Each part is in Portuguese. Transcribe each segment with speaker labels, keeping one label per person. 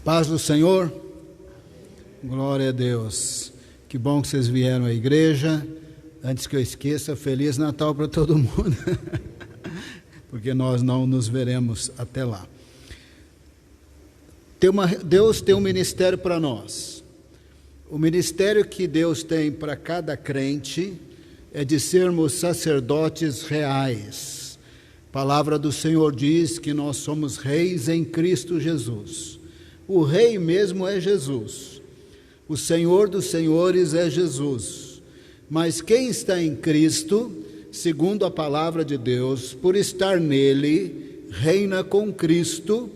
Speaker 1: Paz do Senhor, glória a Deus. Que bom que vocês vieram à igreja. Antes que eu esqueça, Feliz Natal para todo mundo, porque nós não nos veremos até lá. Deus tem um ministério para nós. O ministério que Deus tem para cada crente é de sermos sacerdotes reais. A palavra do Senhor diz que nós somos reis em Cristo Jesus. O rei mesmo é Jesus. O Senhor dos senhores é Jesus. Mas quem está em Cristo, segundo a palavra de Deus, por estar nele, reina com Cristo.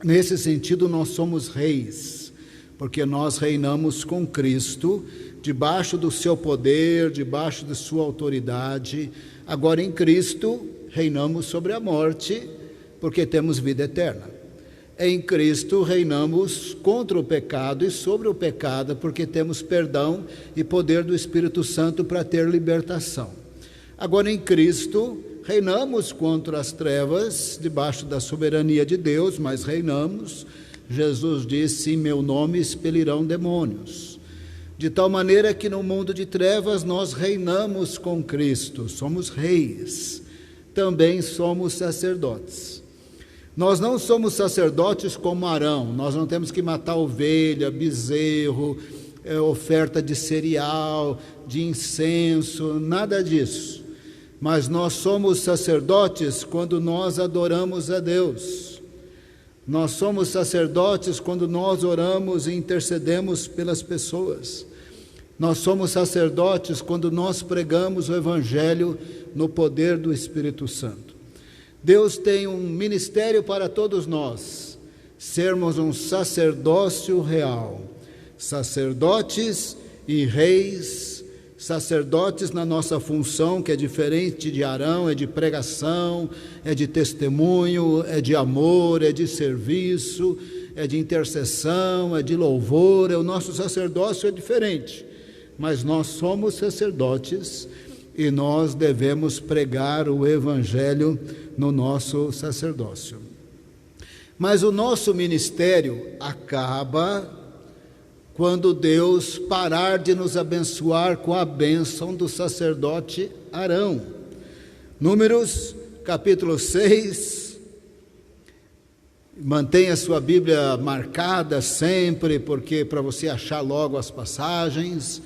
Speaker 1: Nesse sentido, nós somos reis, porque nós reinamos com Cristo, debaixo do seu poder, debaixo de sua autoridade. Agora, em Cristo, reinamos sobre a morte, porque temos vida eterna. Em Cristo reinamos contra o pecado e sobre o pecado, porque temos perdão e poder do Espírito Santo para ter libertação. Agora, em Cristo, reinamos contra as trevas, debaixo da soberania de Deus, mas reinamos. Jesus disse: em meu nome expelirão demônios. De tal maneira que no mundo de trevas nós reinamos com Cristo, somos reis, também somos sacerdotes. Nós não somos sacerdotes como Arão, nós não temos que matar ovelha, bezerro, oferta de cereal, de incenso, nada disso. Mas nós somos sacerdotes quando nós adoramos a Deus. Nós somos sacerdotes quando nós oramos e intercedemos pelas pessoas. Nós somos sacerdotes quando nós pregamos o Evangelho no poder do Espírito Santo. Deus tem um ministério para todos nós, sermos um sacerdócio real, sacerdotes e reis, sacerdotes na nossa função, que é diferente de Arão, é de pregação, é de testemunho, é de amor, é de serviço, é de intercessão, é de louvor. O nosso sacerdócio é diferente, mas nós somos sacerdotes e nós devemos pregar o Evangelho no nosso sacerdócio. Mas o nosso ministério acaba quando Deus parar de nos abençoar com a bênção do sacerdote Arão. Números, capítulo 6. Mantenha sua Bíblia marcada sempre, porque para você achar logo as passagens.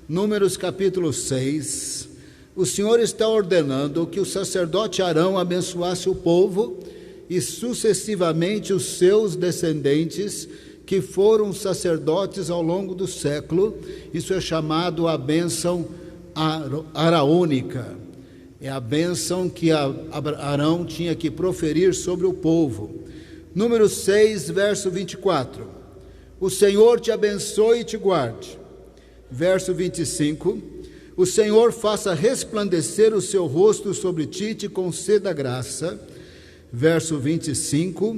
Speaker 1: Números, capítulo 6. O Senhor está ordenando que o sacerdote Arão abençoasse o povo e sucessivamente os seus descendentes, que foram sacerdotes ao longo do século. Isso é chamado a bênção araônica. É a bênção que Arão tinha que proferir sobre o povo. Número 6, verso 24. O Senhor te abençoe e te guarde. Verso 25. O Senhor faça resplandecer o seu rosto sobre ti e te conceda graça. Verso 25.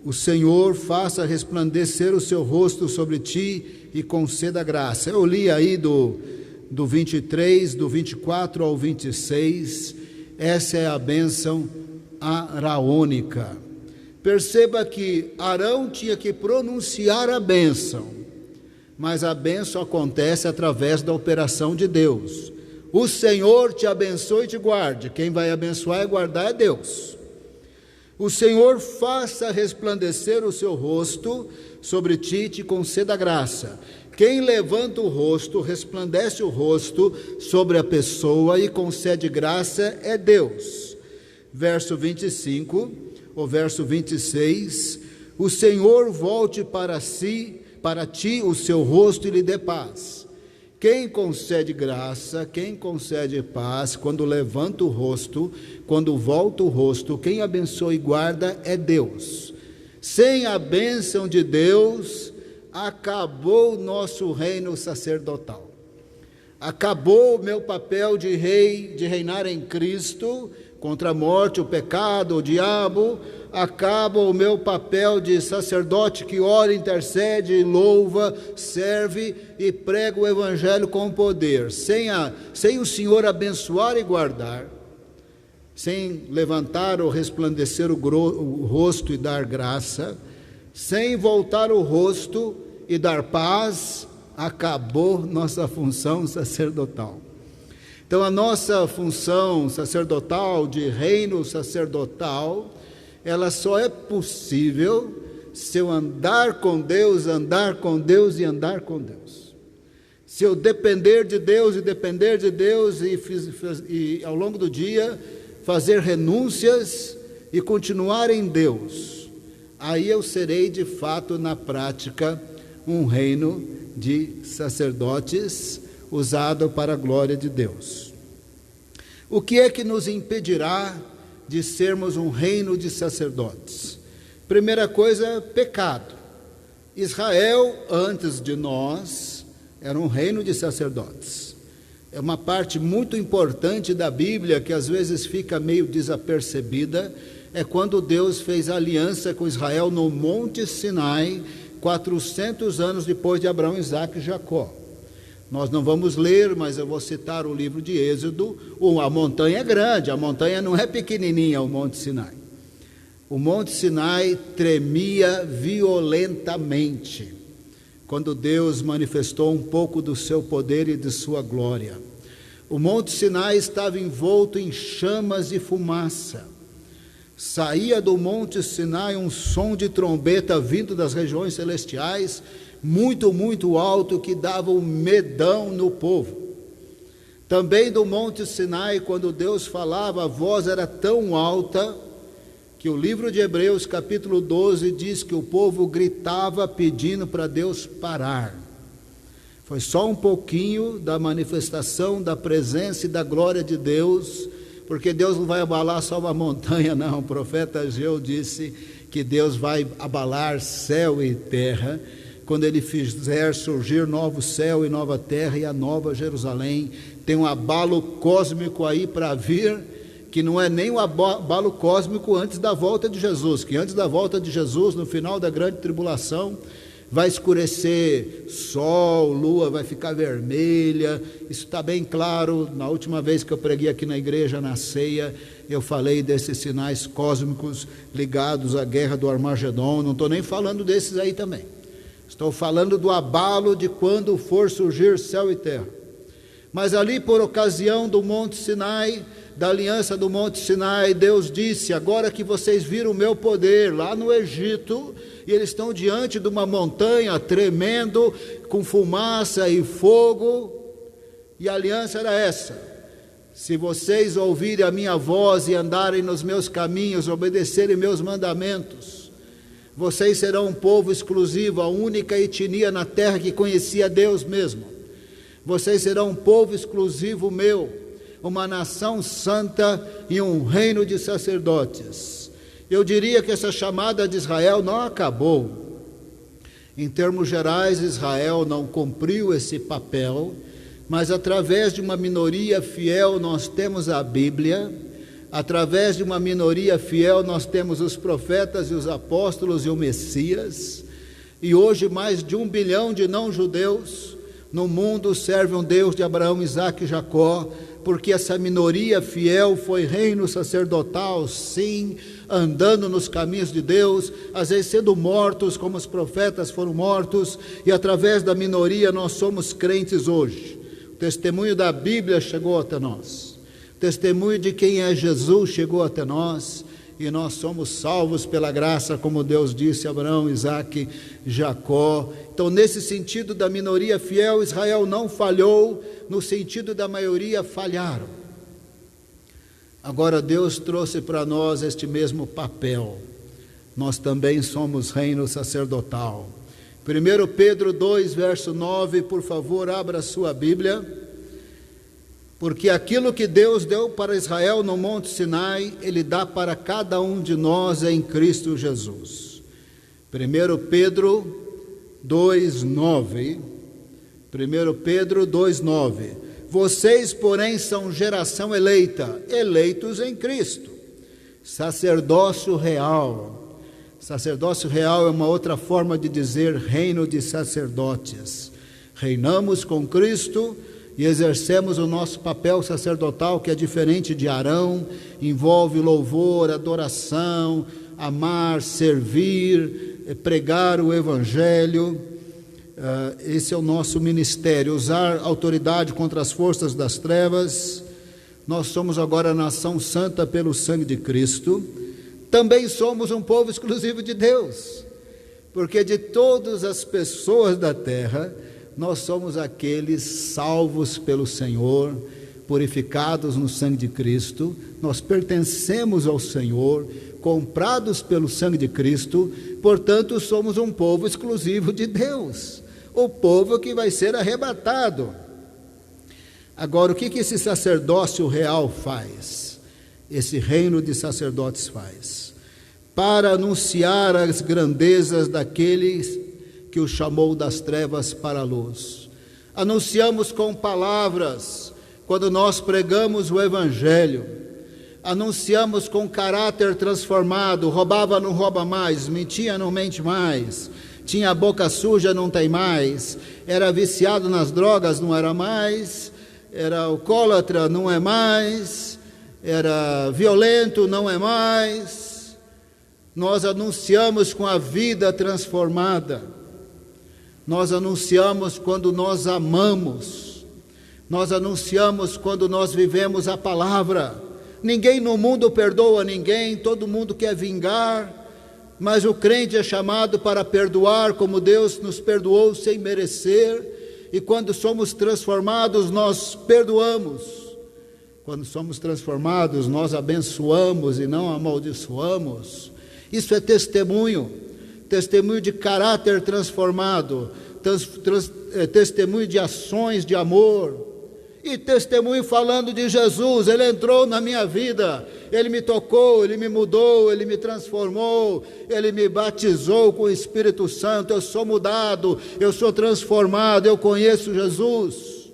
Speaker 1: O Senhor faça resplandecer o seu rosto sobre ti e conceda graça. Eu li aí do 23, do 24 ao 26. Essa é a bênção araônica. Perceba que Arão tinha que pronunciar a bênção, mas a bênção acontece através da operação de Deus. O Senhor te abençoe e te guarde. Quem vai abençoar e guardar é Deus. O Senhor faça resplandecer o seu rosto sobre ti e te conceda graça. Quem levanta o rosto, resplandece o rosto sobre a pessoa e concede graça é Deus. Verso 25, ou verso 26, o Senhor volte para ti o seu rosto e lhe dê paz. Quem concede graça, quem concede paz, quando levanta o rosto, quando volta o rosto, quem abençoa e guarda é Deus. Sem a bênção de Deus, acabou o nosso reino sacerdotal. Acabou o meu papel de rei, de reinar em Cristo, contra a morte, o pecado, o diabo. Acaba o meu papel de sacerdote que ora, intercede, louva, serve e prega o Evangelho com poder. Sem o Senhor abençoar e guardar, sem levantar ou resplandecer o rosto e dar graça, Sem voltar o rosto e dar paz, acabou nossa função sacerdotal. Então, a nossa função sacerdotal, de reino sacerdotal, ela só é possível se eu andar com Deus e andar com Deus. Se eu depender de Deus e ao longo do dia fazer renúncias e continuar em Deus, aí eu serei de fato na prática um reino de sacerdotes usado para a glória de Deus. O que é que nos impedirá de sermos um reino de sacerdotes? Primeira coisa, pecado. Israel, antes de nós, era um reino de sacerdotes. É uma parte muito importante da Bíblia que às vezes fica meio desapercebida, é quando Deus fez aliança com Israel no Monte Sinai, 400 anos depois de Abraão, Isaque e Jacó. Nós não vamos ler, mas eu vou citar o livro de Êxodo. A montanha é grande, a montanha não é pequenininha, o Monte Sinai. O Monte Sinai tremia violentamente quando Deus manifestou um pouco do seu poder e de sua glória. O Monte Sinai estava envolto em chamas e fumaça. Saía do Monte Sinai um som de trombeta vindo das regiões celestiais, muito, muito alto, que dava um medão no povo. Também do Monte Sinai, quando Deus falava, a voz era tão alta que o livro de Hebreus, capítulo 12, diz que o povo gritava pedindo para Deus parar. Foi só um pouquinho da manifestação da presença e da glória de Deus, porque Deus não vai abalar só uma montanha, não. O profeta Ageu disse que Deus vai abalar céu e terra, quando Ele fizer surgir novo céu e nova terra e a nova Jerusalém. Tem um abalo cósmico aí para vir, que não é nem o abalo cósmico antes da volta de Jesus, que antes da volta de Jesus, no final da grande tribulação, vai escurecer sol, lua vai ficar vermelha. Isso está bem claro. Na última vez que eu preguei aqui na igreja, na ceia, eu falei desses sinais cósmicos ligados à guerra do Armagedon. Não estou nem falando desses aí também. Estou falando do abalo de quando for surgir céu e terra. Mas ali, por ocasião do Monte Sinai, da aliança do Monte Sinai, Deus disse: agora que vocês viram o meu poder lá no Egito, e eles estão diante de uma montanha tremendo, com fumaça e fogo, e a aliança era essa: se vocês ouvirem a minha voz e andarem nos meus caminhos, obedecerem meus mandamentos, vocês serão um povo exclusivo, a única etnia na terra que conhecia Deus mesmo. Vocês serão um povo exclusivo meu, uma nação santa e um reino de sacerdotes. Eu diria que essa chamada de Israel não acabou. Em termos gerais, Israel não cumpriu esse papel, mas através de uma minoria fiel nós temos a Bíblia, através de uma minoria fiel nós temos os profetas e os apóstolos e o Messias, e hoje mais de 1 bilhão de não-judeus no mundo servem um Deus de Abraão, Isaque e Jacó, porque essa minoria fiel foi reino sacerdotal, sim, andando nos caminhos de Deus, às vezes sendo mortos como os profetas foram mortos, e através da minoria nós somos crentes hoje. O testemunho da Bíblia chegou até nós, o testemunho de quem é Jesus chegou até nós, e nós somos salvos pela graça, como Deus disse a Abraão, Isaque, Jacó. Então, nesse sentido da minoria fiel, Israel não falhou, no sentido da maioria falharam. Agora Deus trouxe para nós este mesmo papel. Nós também somos reino sacerdotal. 1 Pedro 2, verso 9, por favor, abra a sua Bíblia. Porque aquilo que Deus deu para Israel no Monte Sinai, Ele dá para cada um de nós em Cristo Jesus. 1 Pedro 2:9. 1 Pedro 2:9. Vocês, porém, são geração eleita, eleitos em Cristo, sacerdócio real. Sacerdócio real é uma outra forma de dizer reino de sacerdotes. Reinamos com Cristo e exercemos o nosso papel sacerdotal, que é diferente de Arão, envolve louvor, adoração, amar, servir, pregar o Evangelho. Esse é o nosso ministério, usar autoridade contra as forças das trevas. Nós somos agora a nação santa pelo sangue de Cristo. Também somos um povo exclusivo de Deus, porque de todas as pessoas da terra, nós somos aqueles salvos pelo Senhor, purificados no sangue de Cristo. Nós pertencemos ao Senhor, comprados pelo sangue de Cristo, portanto somos um povo exclusivo de Deus, o povo que vai ser arrebatado. Agora, o que esse sacerdócio real faz? Esse reino de sacerdotes faz? Para anunciar as grandezas daqueles que o chamou das trevas para a luz. Anunciamos com palavras, quando nós pregamos o Evangelho. Anunciamos com caráter transformado. Roubava, não rouba mais. Mentia, não mente mais. Tinha a boca suja, não tem mais. Era viciado nas drogas, não era mais. Era alcoólatra, não é mais. Era violento, não é mais. Nós anunciamos com a vida transformada. Nós anunciamos quando nós amamos. Nós anunciamos quando nós vivemos a palavra. Ninguém no mundo perdoa ninguém, todo mundo quer vingar, mas o crente é chamado para perdoar como Deus nos perdoou sem merecer, e quando somos transformados, nós perdoamos. Quando somos transformados, nós abençoamos e não amaldiçoamos. Isso é testemunho de caráter transformado, testemunho de ações de amor, e testemunho falando de Jesus. Ele entrou na minha vida, Ele me tocou, Ele me mudou, Ele me transformou, Ele me batizou com o Espírito Santo. Eu sou mudado, eu sou transformado, eu conheço Jesus.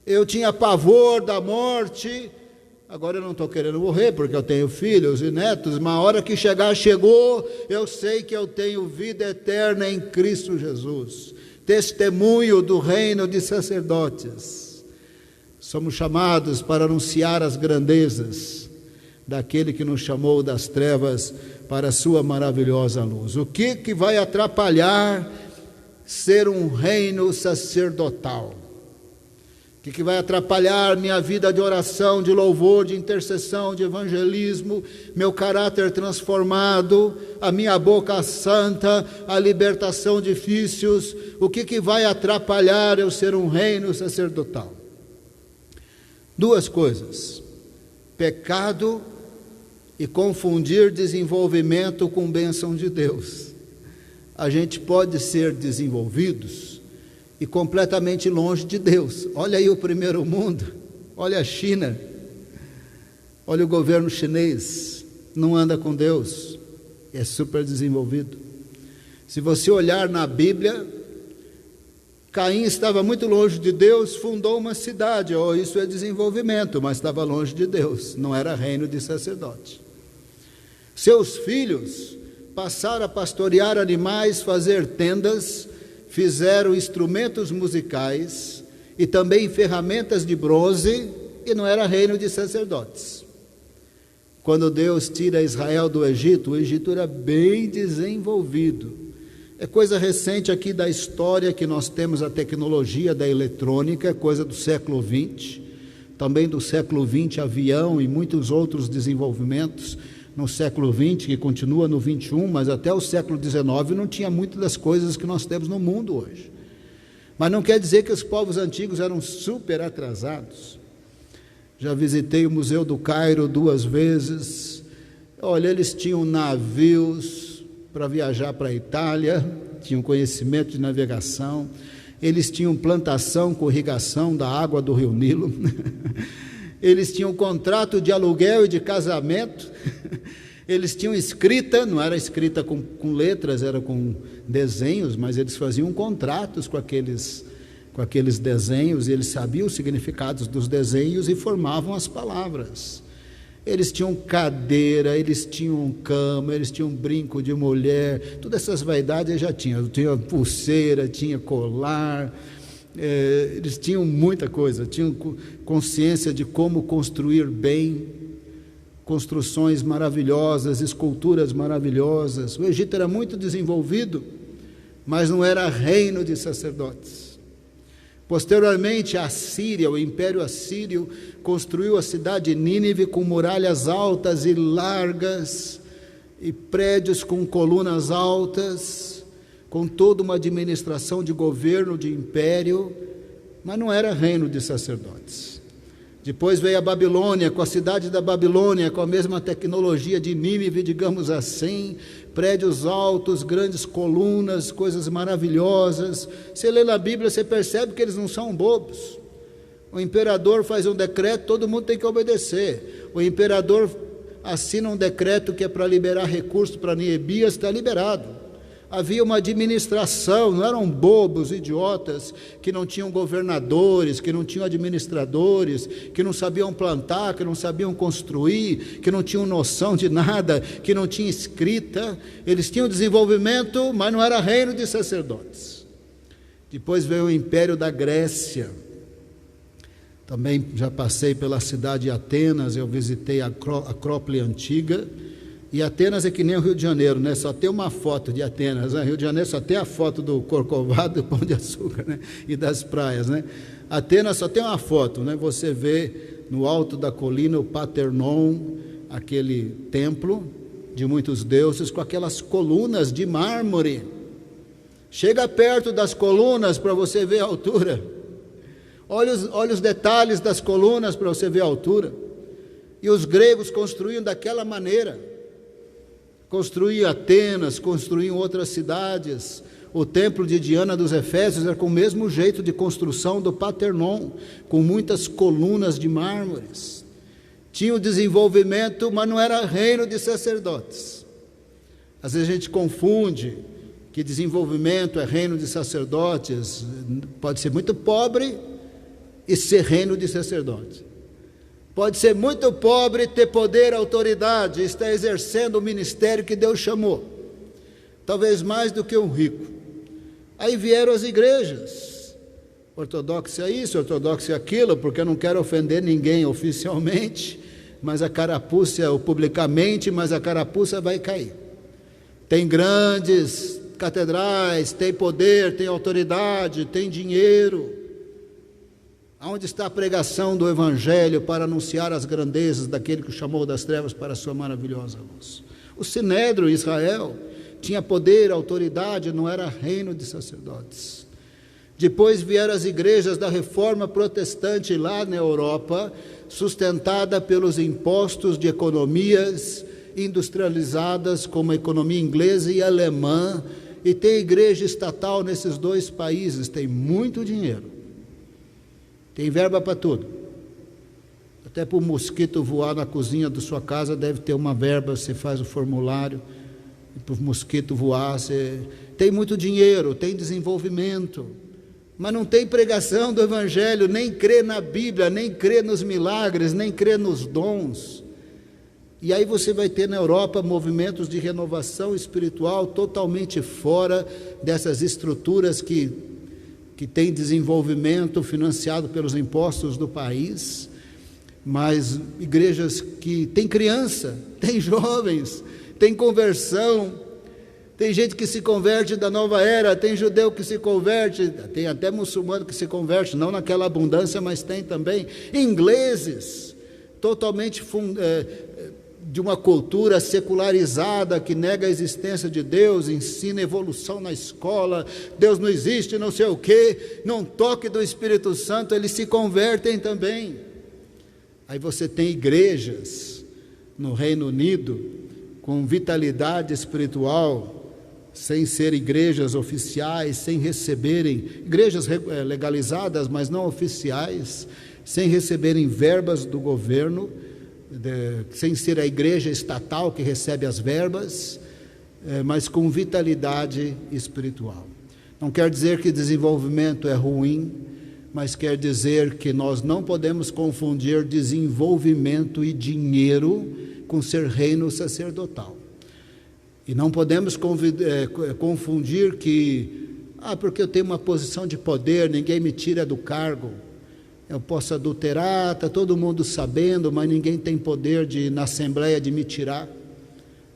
Speaker 1: Eu tinha pavor da morte, agora eu não estou querendo morrer, porque eu tenho filhos e netos, mas a hora que chegar, chegou. Eu sei que eu tenho vida eterna em Cristo Jesus. Testemunho do reino de sacerdotes. Somos chamados para anunciar as grandezas daquele que nos chamou das trevas para a sua maravilhosa luz. O que vai atrapalhar ser um reino sacerdotal? O que vai atrapalhar minha vida de oração, de louvor, de intercessão, de evangelismo, meu caráter transformado, a minha boca santa, a libertação de vícios? O que vai atrapalhar eu ser um reino sacerdotal? Duas coisas: pecado e confundir desenvolvimento com bênção de Deus. A gente pode ser desenvolvidos e completamente longe de Deus. Olha aí o primeiro mundo, olha a China, olha o governo chinês, não anda com Deus, é super desenvolvido. Se você olhar na Bíblia, Caim estava muito longe de Deus, fundou uma cidade. Isso é desenvolvimento, mas estava longe de Deus, não era reino de sacerdote. Seus filhos passaram a pastorear animais, fazer tendas, fizeram instrumentos musicais e também ferramentas de bronze, e não era reino de sacerdotes. Quando Deus tira Israel do Egito, o Egito era bem desenvolvido. É coisa recente aqui da história que nós temos a tecnologia da eletrônica, coisa do século XX, também do século XX, avião e muitos outros desenvolvimentos no século XX, que continua no XXI, mas até o século XIX não tinha muitas das coisas que nós temos no mundo hoje. Mas não quer dizer que os povos antigos eram super atrasados. Já visitei o Museu do Cairo 2 vezes. Olha, eles tinham navios para viajar para a Itália, tinham conhecimento de navegação, eles tinham plantação com irrigação da água do rio Nilo, eles tinham contrato de aluguel e de casamento, eles tinham escrita, não era escrita com letras, era com desenhos, mas eles faziam contratos com aqueles desenhos, e eles sabiam os significados dos desenhos e formavam as palavras. Eles tinham cadeira, eles tinham cama, eles tinham brinco de mulher, todas essas vaidades já tinham. Tinha pulseira, tinha colar, eles tinham muita coisa, tinham consciência de como construir bem, construções maravilhosas, esculturas maravilhosas. O Egito era muito desenvolvido, mas não era reino de sacerdotes. Posteriormente, a Síria, o Império Assírio, construiu a cidade de Nínive com muralhas altas e largas, e prédios com colunas altas, com toda uma administração de governo, de império, mas não era reino de sacerdotes. Depois veio a Babilônia, com a cidade da Babilônia, com a mesma tecnologia de Nínive, digamos assim, prédios altos, grandes colunas, coisas maravilhosas. Você lê na Bíblia, você percebe que eles não são bobos. O imperador faz um decreto, todo mundo tem que obedecer. O imperador assina um decreto que é para liberar recursos para Neemias, está liberado. Havia uma administração, não eram bobos, idiotas, que não tinham governadores, que não tinham administradores, que não sabiam plantar, que não sabiam construir, que não tinham noção de nada, que não tinham escrita. Eles tinham desenvolvimento, mas não era reino de sacerdotes. Depois veio o Império da Grécia. Também já passei pela cidade de Atenas, eu visitei a Acrópole Antiga. E Atenas é que nem o Rio de Janeiro, né? Só tem uma foto de Atenas, né? Rio de Janeiro só tem a foto do Corcovado e do Pão de Açúcar, né? E das praias, né? Atenas só tem uma foto, né? Você vê no alto da colina o Paternon, aquele templo de muitos deuses, com aquelas colunas de mármore. Chega perto das colunas para você ver a altura. Olha os detalhes das colunas para você ver a altura. E os gregos construíam daquela maneira. Construíam Atenas, construíam outras cidades. O templo de Diana dos Efésios era com o mesmo jeito de construção do Paternon, com muitas colunas de mármores. Tinha o desenvolvimento, mas não era reino de sacerdotes. Às vezes a gente confunde que desenvolvimento é reino de sacerdotes. Pode ser muito pobre e ser reino de sacerdote. Pode ser muito pobre, ter poder, autoridade, estar exercendo o ministério que Deus chamou, talvez mais do que um rico. Aí vieram as igrejas, ortodoxa isso, ortodoxa aquilo, porque eu não quero ofender ninguém oficialmente, mas a carapuça, publicamente, mas a carapuça vai cair. Tem grandes catedrais, tem poder, tem autoridade, tem dinheiro. Aonde está a pregação do Evangelho para anunciar as grandezas daquele que o chamou das trevas para a sua maravilhosa luz? O Sinédrio em Israel tinha poder, autoridade, não era reino de sacerdotes. Depois vieram as igrejas da Reforma Protestante lá na Europa, sustentada pelos impostos de economias industrializadas, como a economia inglesa e alemã, e tem igreja estatal nesses dois países, tem muito dinheiro. Tem verba para tudo. Até para o mosquito voar na cozinha da sua casa deve ter uma verba, você faz o formulário, e para o mosquito voar, você... Tem muito dinheiro, tem desenvolvimento, mas não tem pregação do Evangelho, nem crê na Bíblia, nem crê nos milagres, nem crê nos dons. E aí você vai ter na Europa movimentos de renovação espiritual totalmente fora dessas estruturas que tem desenvolvimento financiado pelos impostos do país, mas igrejas que tem criança, tem jovens, tem conversão, tem gente que se converte da nova era, tem judeu que se converte, tem até muçulmano que se converte, não naquela abundância, mas tem também ingleses, totalmente de uma cultura secularizada que nega a existência de Deus, ensina evolução na escola, Deus não existe, não sei o quê, num toque do Espírito Santo eles se convertem também. Aí você tem igrejas no Reino Unido com vitalidade espiritual, sem ser igrejas oficiais, sem receberem, igrejas legalizadas, mas não oficiais, sem receberem verbas do governo, sem ser a igreja estatal que recebe as verbas, mas com vitalidade espiritual. Não quer dizer que desenvolvimento é ruim, mas quer dizer que nós não podemos confundir desenvolvimento e dinheiro com ser reino sacerdotal. E não podemos confundir que, porque eu tenho uma posição de poder, ninguém me tira do cargo. eu posso adulterar, está todo mundo sabendo, mas ninguém tem poder na Assembleia de me tirar.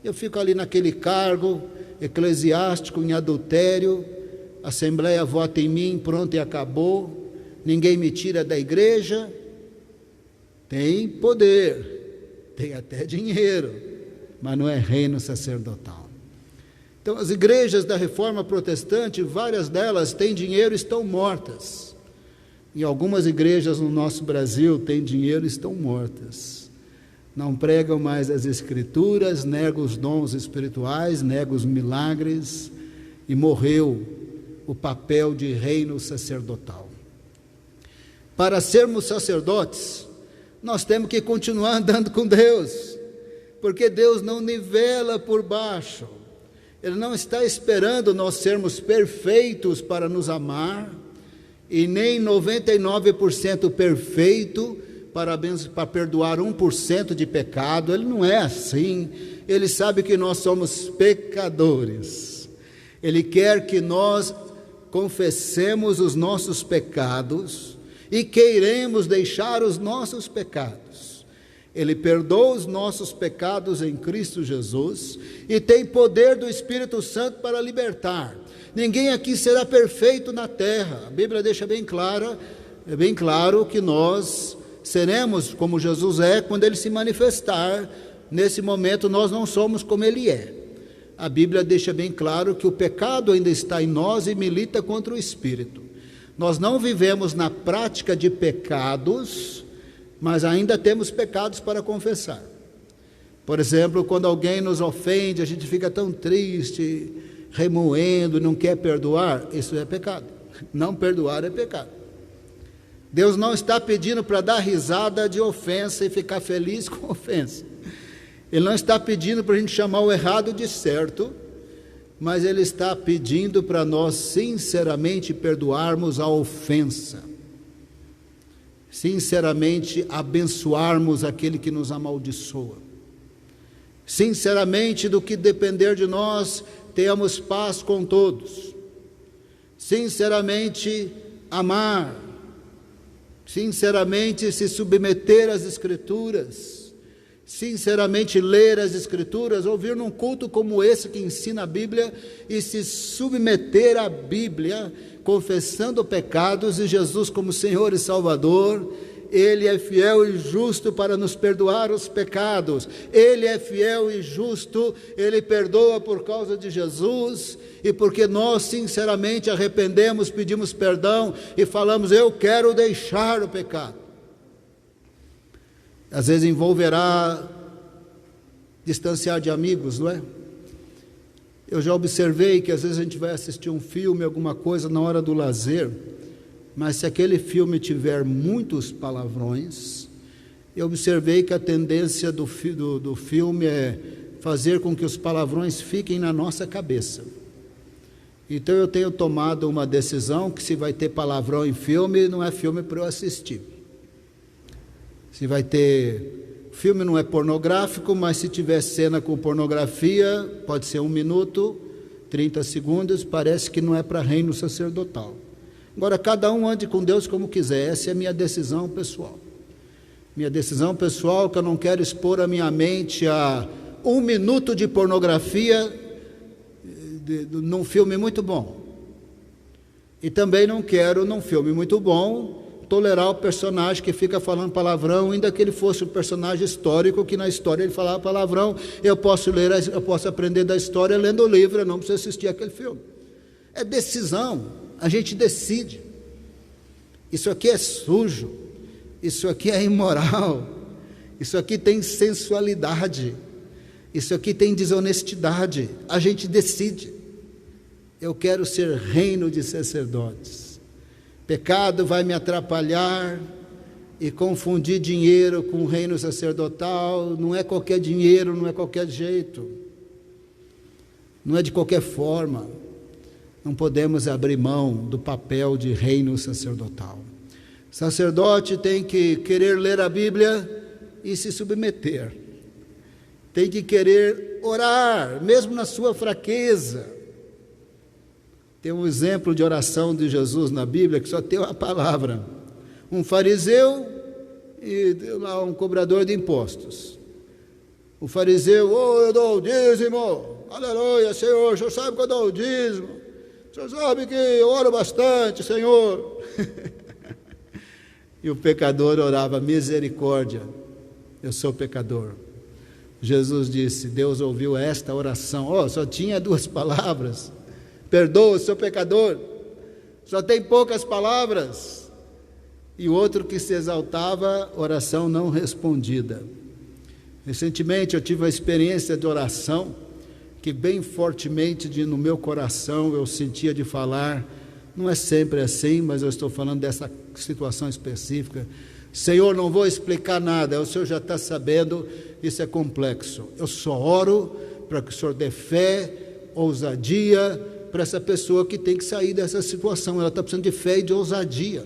Speaker 1: Eu fico ali naquele cargo eclesiástico em adultério, a Assembleia vota em mim, pronto e acabou, ninguém me tira da igreja. Tem poder, tem até dinheiro, mas não é reino sacerdotal. Então, as igrejas da Reforma Protestante, várias delas têm dinheiro e estão mortas. E algumas igrejas no nosso Brasil têm dinheiro e estão mortas. Não pregam mais as Escrituras, negam os dons espirituais, negam os milagres, e morreu o papel de reino sacerdotal. Para sermos sacerdotes, nós temos que continuar andando com Deus, porque Deus não nivela por baixo. Ele não está esperando nós sermos perfeitos para nos amar, e nem 99% perfeito para perdoar 1% de pecado. Ele não é assim. Ele sabe que nós somos pecadores. Ele quer que nós confessemos os nossos pecados e queiremos deixar os nossos pecados. Ele perdoa os nossos pecados em Cristo Jesus e tem poder do Espírito Santo para libertar. Ninguém aqui será perfeito na terra. A Bíblia deixa bem claro que nós seremos como Jesus é quando Ele se manifestar. Nesse momento nós não somos como Ele é. A Bíblia deixa bem claro que o pecado ainda está em nós e milita contra o Espírito. Nós não vivemos na prática de pecados, mas ainda temos pecados para confessar. Por exemplo, quando alguém nos ofende, a gente fica tão triste, remoendo, não quer perdoar. Isso é pecado. Não perdoar é pecado. Deus não está pedindo para dar risada de ofensa e ficar feliz com ofensa. Ele não está pedindo para a gente chamar o errado de certo, mas Ele está pedindo para nós sinceramente perdoarmos a ofensa, sinceramente abençoarmos aquele que nos amaldiçoa, sinceramente, do que depender de nós, tenhamos paz com todos, sinceramente amar, sinceramente se submeter às Escrituras, sinceramente ler as Escrituras, ouvir num culto como esse que ensina a Bíblia e se submeter à Bíblia, confessando pecados e Jesus como Senhor e Salvador. Ele é fiel e justo para nos perdoar os pecados. Ele é fiel e justo, Ele perdoa por causa de Jesus, e porque nós sinceramente arrependemos, pedimos perdão e falamos: eu quero deixar o pecado. Às vezes envolverá distanciar de amigos, não é? Eu já observei que às vezes a gente vai assistir um filme, alguma coisa na hora do lazer, mas se aquele filme tiver muitos palavrões, eu observei que a tendência do filme é fazer com que os palavrões fiquem na nossa cabeça. Então eu tenho tomado uma decisão que se vai ter palavrão em filme, não é filme para eu assistir. Se vai ter... filme não é pornográfico, mas se tiver cena com pornografia, pode ser 1 minuto, 30 segundos, parece que não é para reino sacerdotal. Agora, cada um ande com Deus como quiser, essa é a minha decisão pessoal. Minha decisão pessoal, que eu não quero expor a minha mente a 1 minuto de pornografia num filme muito bom. E também não quero, num filme muito bom, tolerar o personagem que fica falando palavrão, ainda que ele fosse um personagem histórico, que na história ele falava palavrão. Eu posso aprender da história lendo o livro, eu não preciso assistir aquele filme. É decisão, a gente decide. Isso aqui é sujo, isso aqui é imoral, isso aqui tem sensualidade, isso aqui tem desonestidade. A gente decide. Eu quero ser reino de sacerdotes. Pecado vai me atrapalhar e confundir dinheiro com o reino sacerdotal. Não é qualquer dinheiro, não é qualquer jeito, não é de qualquer forma. Não podemos abrir mão do papel de reino sacerdotal. Sacerdote tem que querer ler a Bíblia e se submeter. Tem que querer orar, mesmo na sua fraqueza. Tem um exemplo de oração de Jesus na Bíblia que só tem uma palavra: Um fariseu e lá um cobrador de impostos. O fariseu, eu dou o dízimo, aleluia, Senhor, o Senhor sabe que eu dou o dízimo, o Senhor sabe que eu oro bastante, Senhor. E o pecador orava, misericórdia, eu sou pecador. Jesus disse, Deus ouviu esta oração, só tinha 2 palavras, perdoa, sou pecador, só tem poucas palavras. E o outro que se exaltava, oração não respondida. Recentemente eu tive uma experiência de oração, que bem fortemente no meu coração eu sentia de falar, não é sempre assim, mas eu estou falando dessa situação específica. Senhor, não vou explicar nada, o Senhor já está sabendo, isso é complexo. Eu só oro para que o Senhor dê fé, ousadia, para essa pessoa que tem que sair dessa situação, ela está precisando de fé e de ousadia.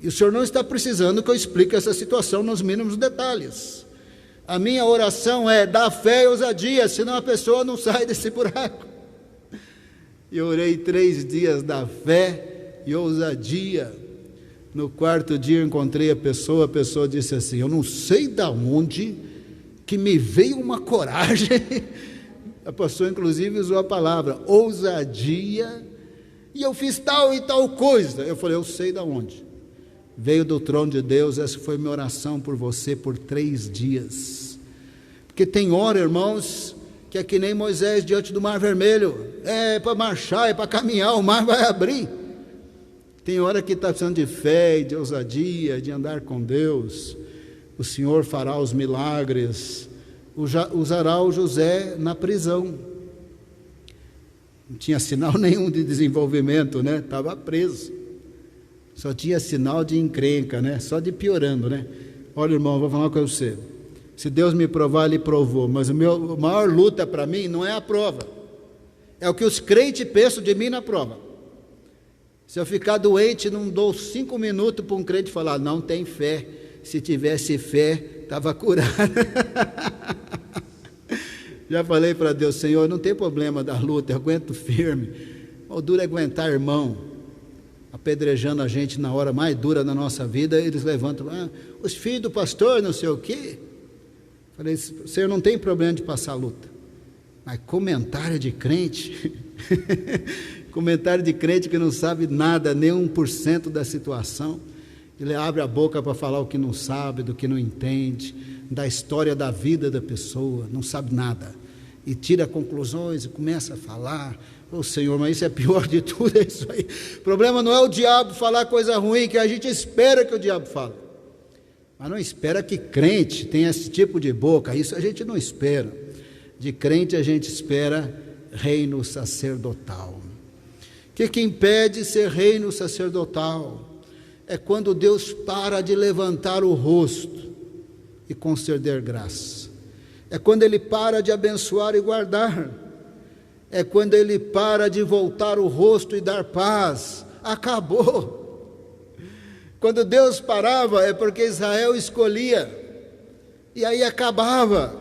Speaker 1: E o Senhor não está precisando que eu explique essa situação nos mínimos detalhes. A minha oração é dar fé e ousadia, senão a pessoa não sai desse buraco. Eu orei 3 dias da fé e ousadia. No 4º dia eu encontrei a pessoa disse assim, eu não sei de onde que me veio uma coragem. A pessoa inclusive usou a palavra ousadia, e eu fiz tal e tal coisa. Eu falei, eu sei de onde. Veio do trono de Deus, essa foi minha oração por você por 3 dias. Porque tem hora, irmãos, que é que nem Moisés diante do mar vermelho, é para marchar, é para caminhar, o mar vai abrir. Tem hora que está precisando de fé, de ousadia, de andar com Deus. O Senhor fará os milagres, usará o José na prisão. Não tinha sinal nenhum de desenvolvimento, né? Estava preso. Só tinha sinal de encrenca, né? Só de piorando, né? Olha, irmão, vou falar com você. Se Deus me provar, Ele provou. Mas a maior luta para mim não é a prova. É o que os crentes pensam de mim na prova. Se eu ficar doente, não dou 5 minutos para um crente falar, não tem fé. Se tivesse fé, estava curado. Já falei para Deus, Senhor, não tem problema da luta, eu aguento firme. O duro é aguentar, irmão. Apedrejando a gente na hora mais dura da nossa vida, eles levantam, os filhos do pastor, não sei o quê. Falei, Senhor, não tem problema de passar luta, mas comentário de crente, comentário de crente que não sabe nada, nem 1% da situação, ele abre a boca para falar o que não sabe, do que não entende, da história da vida da pessoa, não sabe nada, e tira conclusões e começa a falar. Senhor, mas isso é pior de tudo, é isso aí. O problema não é o diabo falar coisa ruim, que a gente espera que o diabo fale, mas não espera que crente tenha esse tipo de boca, isso a gente não espera. De crente a gente espera reino sacerdotal. O que impede ser reino sacerdotal? É quando Deus para de levantar o rosto e conceder graça, é quando Ele para de abençoar e guardar, é quando Ele para de voltar o rosto e dar paz. Acabou. Quando Deus parava é porque Israel escolhia, e aí acabava.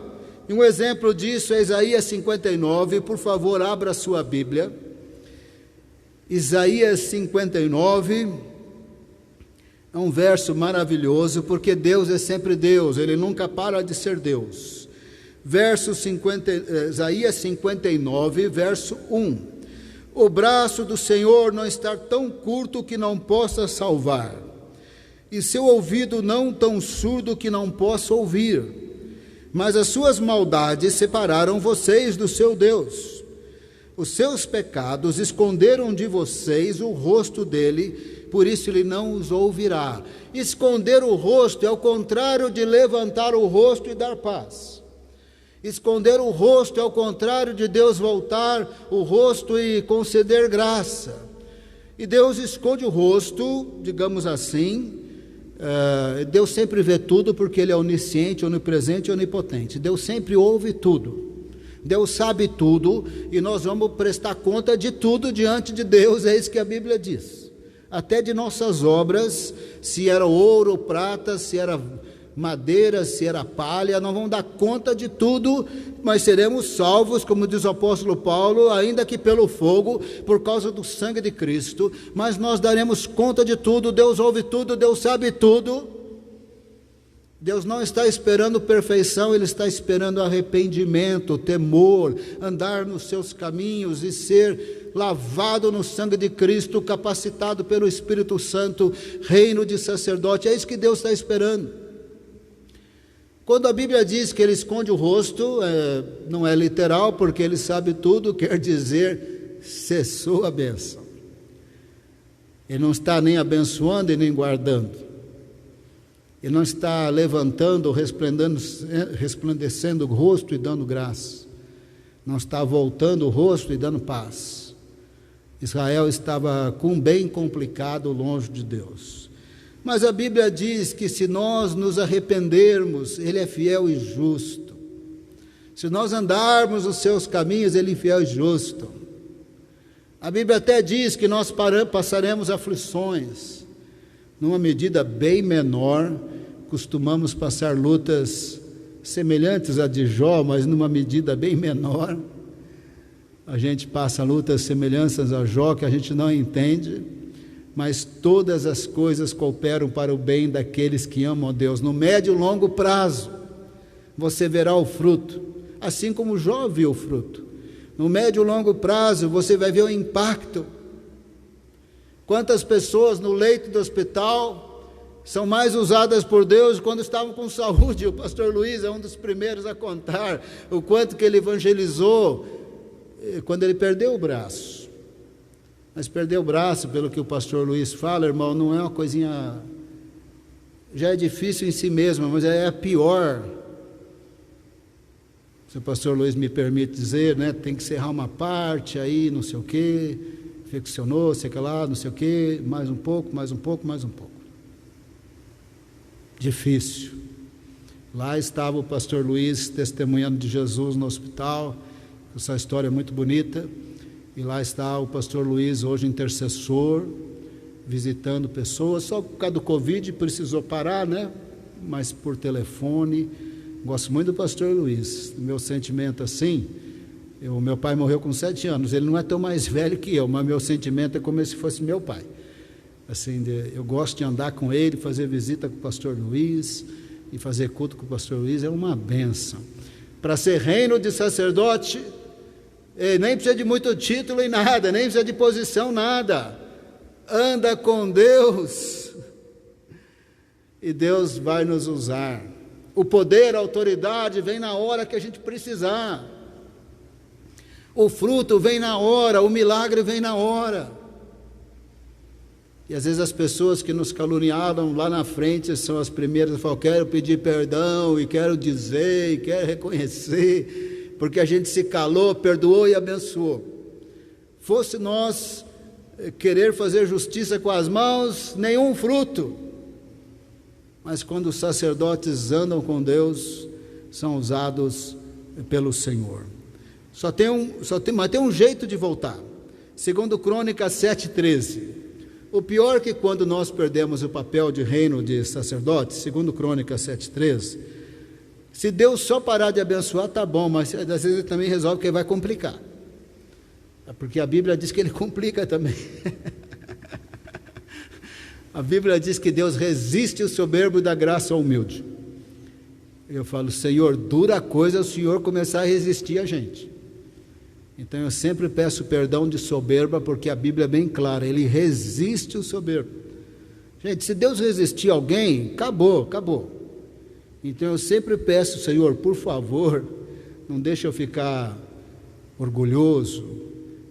Speaker 1: E um exemplo disso é Isaías 59, por favor abra a sua Bíblia, Isaías 59, é um verso maravilhoso, porque Deus é sempre Deus, Ele nunca para de ser Deus. Isaías 59, verso 1. O braço do Senhor não está tão curto que não possa salvar, e seu ouvido não tão surdo que não possa ouvir, mas as suas maldades separaram vocês do seu Deus. Os seus pecados esconderam de vocês o rosto dele, por isso ele não os ouvirá. Esconder o rosto é o contrário de levantar o rosto e dar paz. Esconder o rosto é o contrário de Deus voltar o rosto e conceder graça. E Deus esconde o rosto, digamos assim. Deus sempre vê tudo, porque Ele é onisciente, onipresente e onipotente. Deus sempre ouve tudo. Deus sabe tudo, e nós vamos prestar conta de tudo diante de Deus, é isso que a Bíblia diz. Até de nossas obras, se era ouro ou prata, se era madeira, se era palha, não vamos dar conta de tudo, mas seremos salvos, como diz o apóstolo Paulo, ainda que pelo fogo, por causa do sangue de Cristo, mas nós daremos conta de tudo. Deus ouve tudo, Deus sabe tudo. Deus não está esperando perfeição, Ele está esperando arrependimento, temor, andar nos seus caminhos e ser lavado no sangue de Cristo, capacitado pelo Espírito Santo, reino de sacerdote. É isso que Deus está esperando. Quando a Bíblia diz que Ele esconde o rosto, não é literal, porque Ele sabe tudo, quer dizer, cessou a bênção. Ele não está nem abençoando e nem guardando. Ele não está levantando, resplandecendo o rosto e dando graça. Não está voltando o rosto e dando paz. Israel estava com um bem complicado longe de Deus. Mas a Bíblia diz que se nós nos arrependermos, Ele é fiel e justo. Se nós andarmos os seus caminhos, Ele é fiel e justo. A Bíblia até diz que nós passaremos aflições. Numa medida bem menor, costumamos passar lutas semelhantes à de Jó, mas numa medida bem menor. A gente passa lutas semelhantes a Jó, que a gente não entende, mas todas as coisas cooperam para o bem daqueles que amam a Deus. No médio e longo prazo, você verá o fruto, assim como Jó viu o fruto. No médio e longo prazo, você vai ver o impacto. Quantas pessoas no leito do hospital são mais usadas por Deus quando estavam com saúde? O pastor Luiz é um dos primeiros a contar o quanto que ele evangelizou quando ele perdeu o braço. Mas perder o braço, pelo que o pastor Luiz fala, irmão, não é uma coisinha... Já é difícil em si mesmo, mas é a pior. Se o pastor Luiz me permite dizer, né, tem que serrar uma parte aí, não sei o quê... Infeccionou, sei que lá, não sei o quê, mais um pouco, mais um pouco, mais um pouco. Difícil. Lá estava o pastor Luiz testemunhando de Jesus no hospital, essa história é muito bonita, e lá está o pastor Luiz hoje intercessor, visitando pessoas, só por causa do Covid precisou parar, né? Mas por telefone. Gosto muito do pastor Luiz, meu sentimento assim... Meu pai morreu com 7 anos, ele não é tão mais velho que eu, mas meu sentimento é como se fosse meu pai. Assim, eu gosto de andar com ele, fazer visita com o pastor Luiz, e fazer culto com o pastor Luiz é uma bênção. Para ser reino de sacerdote, nem precisa de muito título e nada, nem precisa de posição, nada. Anda com Deus, e Deus vai nos usar. O poder, a autoridade vem na hora que a gente precisar. O fruto vem na hora, o milagre vem na hora. E às vezes as pessoas que nos caluniaram lá na frente são as primeiras a falar: quero pedir perdão, e quero dizer, e quero reconhecer, porque a gente se calou, perdoou e abençoou. Fosse nós querer fazer justiça com as mãos, nenhum fruto. Mas quando os sacerdotes andam com Deus, são usados pelo Senhor. Mas tem um jeito de voltar. Segundo Crônicas 7:13. O pior é que quando nós perdemos o papel de reino de sacerdote, segundo Crônicas 7:13, se Deus só parar de abençoar, tá bom, mas às vezes Ele também resolve que Ele vai complicar. Porque a Bíblia diz que Ele complica também. A Bíblia diz que Deus resiste o soberbo e dá graça ao humilde. Eu falo: Senhor, dura coisa o Senhor começar a resistir a gente. Então eu sempre peço perdão de soberba, porque a Bíblia é bem clara, Ele resiste o soberbo. Gente, se Deus resistir a alguém, acabou. Então eu sempre peço: Senhor, por favor, não deixa eu ficar orgulhoso,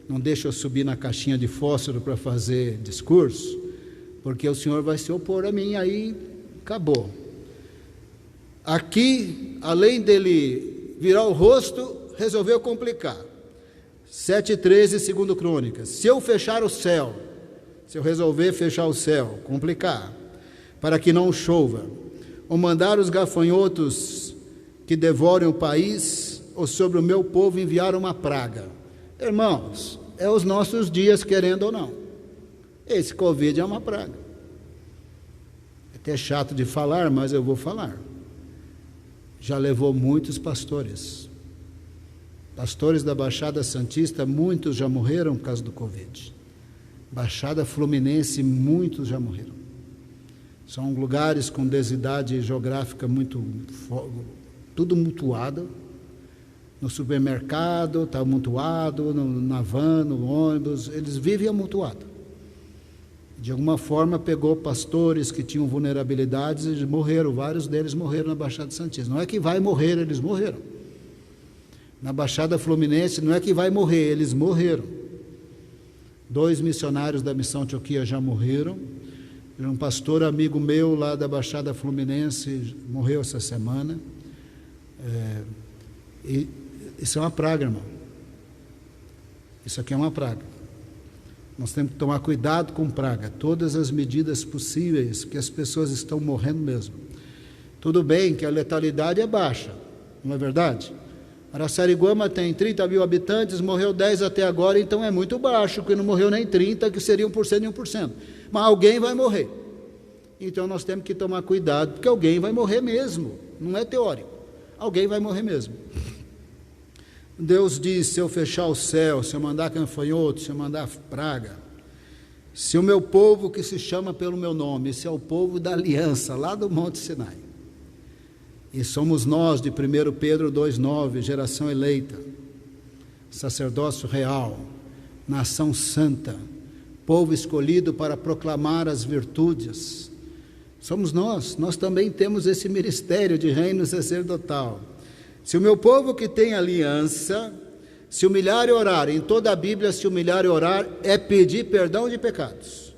Speaker 1: não deixa eu subir na caixinha de fósforo para fazer discurso, porque o Senhor vai se opor a mim, aí acabou. Aqui, além dele virar o rosto, resolveu complicar. 7:13, segundo Crônicas. Se eu fechar o céu, se eu resolver fechar o céu, complicar, para que não chova, ou mandar os gafanhotos que devorem o país, ou sobre o meu povo enviar uma praga. Irmãos, é os nossos dias, querendo ou não. Esse Covid é uma praga. É até chato de falar, mas eu vou falar. já levou muitos pastores. Pastores da Baixada Santista, muitos já morreram por causa do Covid. Baixada Fluminense, muitos já morreram. São lugares com densidade geográfica tudo mutuado. No supermercado está mutuado, na van, no ônibus, eles vivem amontoado. De alguma forma pegou pastores que tinham vulnerabilidades e morreram, vários deles morreram na Baixada Santista. Não é que vai morrer, eles morreram. Na Baixada Fluminense não é que vai morrer, eles morreram. 2 missionários da Missão Antioquia já morreram. Um pastor amigo meu lá da Baixada Fluminense morreu essa semana. E isso é uma praga, irmão. Isso aqui é uma praga. Nós temos que tomar cuidado com praga, todas as medidas possíveis, que as pessoas estão morrendo mesmo. Tudo bem que a letalidade é baixa, não é verdade? Araçariguama tem 30 mil habitantes, morreu 10 até agora, então é muito baixo, porque não morreu nem 30, que seria 1% de 1%. Mas alguém vai morrer. Então nós temos que tomar cuidado, porque alguém vai morrer mesmo, não é teórico. Alguém vai morrer mesmo. Deus diz, se eu fechar o céu, se eu mandar gafanhoto, se eu mandar praga, se o meu povo que se chama pelo meu nome, esse é o povo da aliança, lá do Monte Sinai, e somos nós de 1 Pedro 2,9, geração eleita, sacerdócio real, nação santa, povo escolhido para proclamar as virtudes, somos nós também temos esse ministério de reino sacerdotal. Se o meu povo que tem aliança se humilhar e orar, em toda a Bíblia se humilhar e orar é pedir perdão de pecados.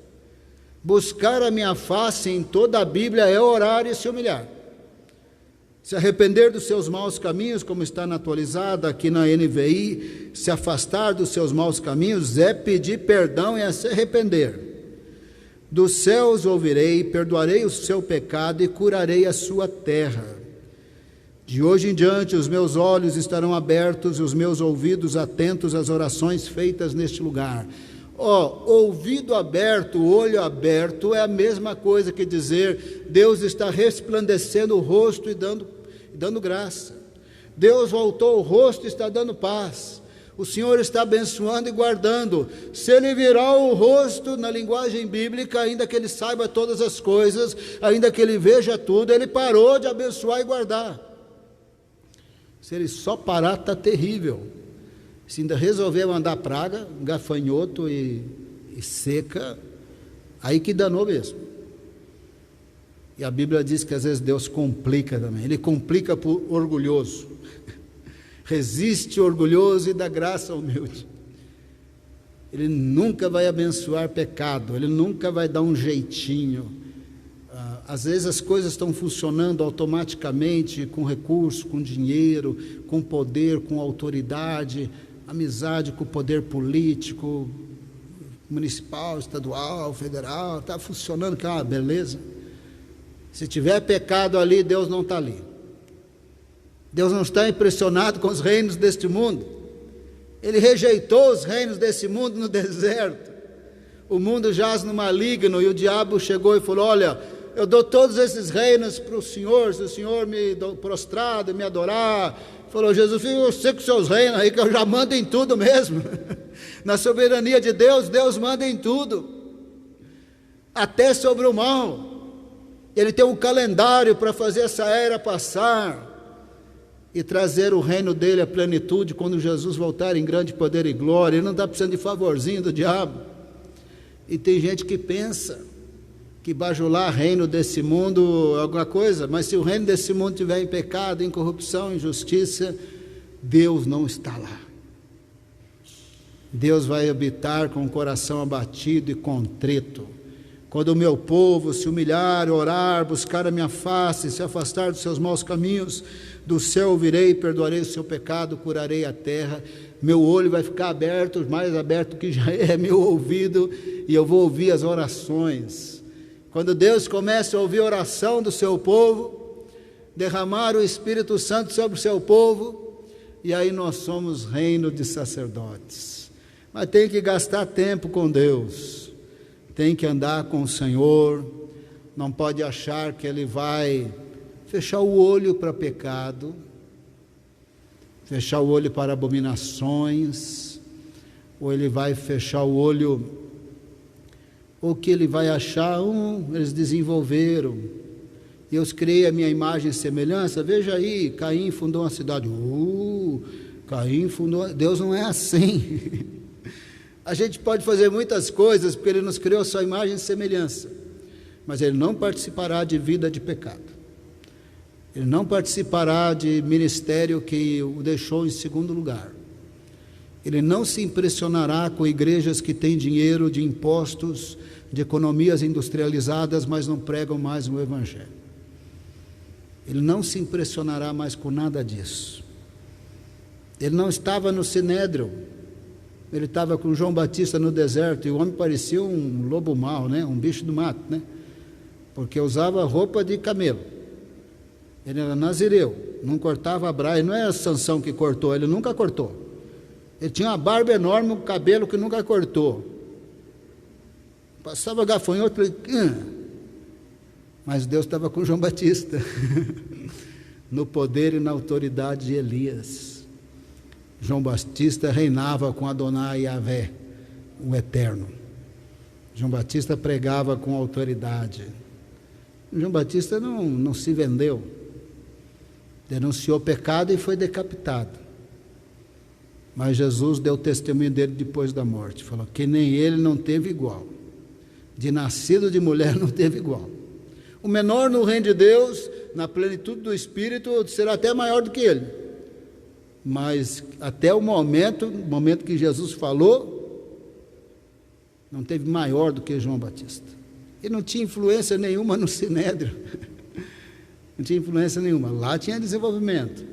Speaker 1: Buscar a minha face em toda a Bíblia é orar e se humilhar. Se arrepender dos seus maus caminhos, como está na atualizada aqui na NVI, se afastar dos seus maus caminhos é pedir perdão e é se arrepender. Dos céus ouvirei, perdoarei o seu pecado e curarei a sua terra. De hoje em diante os meus olhos estarão abertos e os meus ouvidos atentos às orações feitas neste lugar. Ouvido aberto, olho aberto é a mesma coisa que dizer Deus está resplandecendo o rosto e dando graça. Deus voltou o rosto e está dando paz. O Senhor está abençoando e guardando. Se Ele virar o rosto, na linguagem bíblica, ainda que Ele saiba todas as coisas, ainda que Ele veja tudo, Ele parou de abençoar e guardar. Se Ele só parar, está terrível. Se ainda resolver mandar praga, gafanhoto e seca, aí que danou mesmo. E a Bíblia diz que às vezes Deus complica também. Ele complica por orgulhoso. Resiste orgulhoso e dá graça ao humilde. Ele nunca vai abençoar pecado, Ele nunca vai dar um jeitinho. Às vezes as coisas estão funcionando automaticamente, com recurso, com dinheiro, com poder, com autoridade, amizade com o poder político, municipal, estadual, federal, está funcionando, que é uma beleza. Se tiver pecado ali, Deus não está ali. Deus não está impressionado com os reinos deste mundo. Ele rejeitou os reinos desse mundo no deserto. O mundo jaz no maligno e o diabo chegou e falou: olha, eu dou todos esses reinos para o Senhor, se o Senhor me prostrado, me adorar. Falou: Jesus, filho, eu sei com seus reinos aí, que eu já mando em tudo mesmo. Na soberania de Deus, Deus manda em tudo, até sobre o mal. Ele tem um calendário para fazer essa era passar e trazer o reino dele à plenitude quando Jesus voltar em grande poder e glória. Ele não está precisando de favorzinho do diabo. E tem gente que pensa que bajular reino desse mundo é alguma coisa, mas se o reino desse mundo estiver em pecado, em corrupção, em injustiça, Deus não está lá. Deus vai habitar com o coração abatido e contrito. Quando o meu povo se humilhar, orar, buscar a minha face, se afastar dos seus maus caminhos, do céu ouvirei, perdoarei o seu pecado, curarei a terra. Meu olho vai ficar aberto, mais aberto que já é meu ouvido, e eu vou ouvir as orações. Quando Deus começa a ouvir a oração do seu povo, derramar o Espírito Santo sobre o seu povo, e aí nós somos reino de sacerdotes. Mas tem que gastar tempo com Deus, tem que andar com o Senhor, não pode achar que Ele vai fechar o olho para pecado, fechar o olho para abominações, ou ele vai fechar o olho, ou que ele vai achar, eles desenvolveram, eu os criei a minha imagem e semelhança, veja aí, Caim fundou uma cidade, Caim fundou, Deus não é assim. A gente pode fazer muitas coisas, porque ele nos criou a sua imagem e semelhança, mas ele não participará de vida de pecado, ele não participará de ministério que o deixou em segundo lugar, ele não se impressionará com igrejas que têm dinheiro de impostos, de economias industrializadas, mas não pregam mais o Evangelho. Ele não se impressionará mais com nada disso. Ele não estava no Sinédrio, ele estava com João Batista no deserto, e o homem parecia um lobo mau, né? Um bicho do mato, né? Porque usava roupa de camelo. Ele era nazireu, não cortava a braia, não é a Sansão que cortou, ele nunca cortou. Ele tinha uma barba enorme, um cabelo que nunca cortou. Passava gafanhoto, mas Deus estava com João Batista, no poder e na autoridade de Elias. João Batista reinava com Adonai Yahvé, o Eterno. João Batista pregava com autoridade. João Batista não se vendeu, denunciou pecado e foi decapitado. Mas Jesus deu testemunho dele depois da morte, falou que nem ele não teve igual, de nascido de mulher não teve igual. O menor no reino de Deus, na plenitude do Espírito, será até maior do que ele. Mas até o momento que Jesus falou, não teve maior do que João Batista. Ele não tinha influência nenhuma no Sinédrio, não tinha influência nenhuma. Lá tinha desenvolvimento,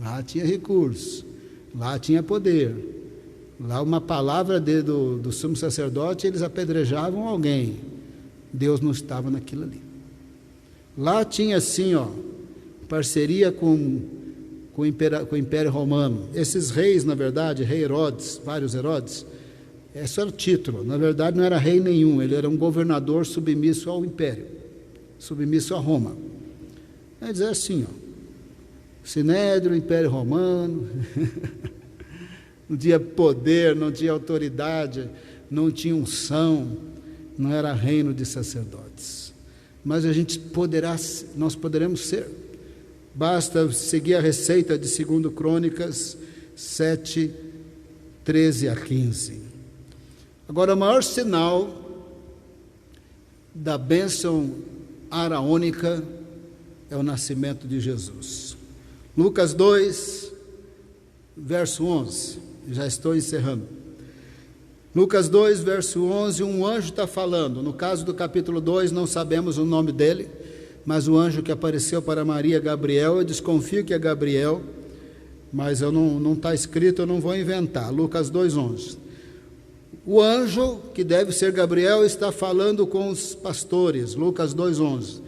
Speaker 1: lá tinha recursos, lá tinha poder. Lá uma palavra do sumo sacerdote, eles apedrejavam alguém. Deus não estava naquilo ali. Lá tinha assim, parceria com o Império Romano. Esses reis, na verdade, rei Herodes, vários Herodes, esse era o título. Na verdade, não era rei nenhum, ele era um governador submisso ao Império, submisso a Roma. Quer dizer assim, Sinédrio, Império Romano, não tinha poder, não tinha autoridade, não tinha unção, não era reino de sacerdotes. Mas nós poderemos ser. Basta seguir a receita de 2 Crônicas 7, 13 a 15. Agora, o maior sinal da bênção araônica é o nascimento de Jesus. Lucas 2, verso 11. Já estou encerrando. Lucas 2, verso 11, um anjo está falando. No caso do capítulo 2, não sabemos o nome dele, mas o anjo que apareceu para Maria, Gabriel, eu desconfio que é Gabriel, mas não está escrito, eu não vou inventar. Lucas 2, 11. O anjo, que deve ser Gabriel, está falando com os pastores. Lucas 2, 11.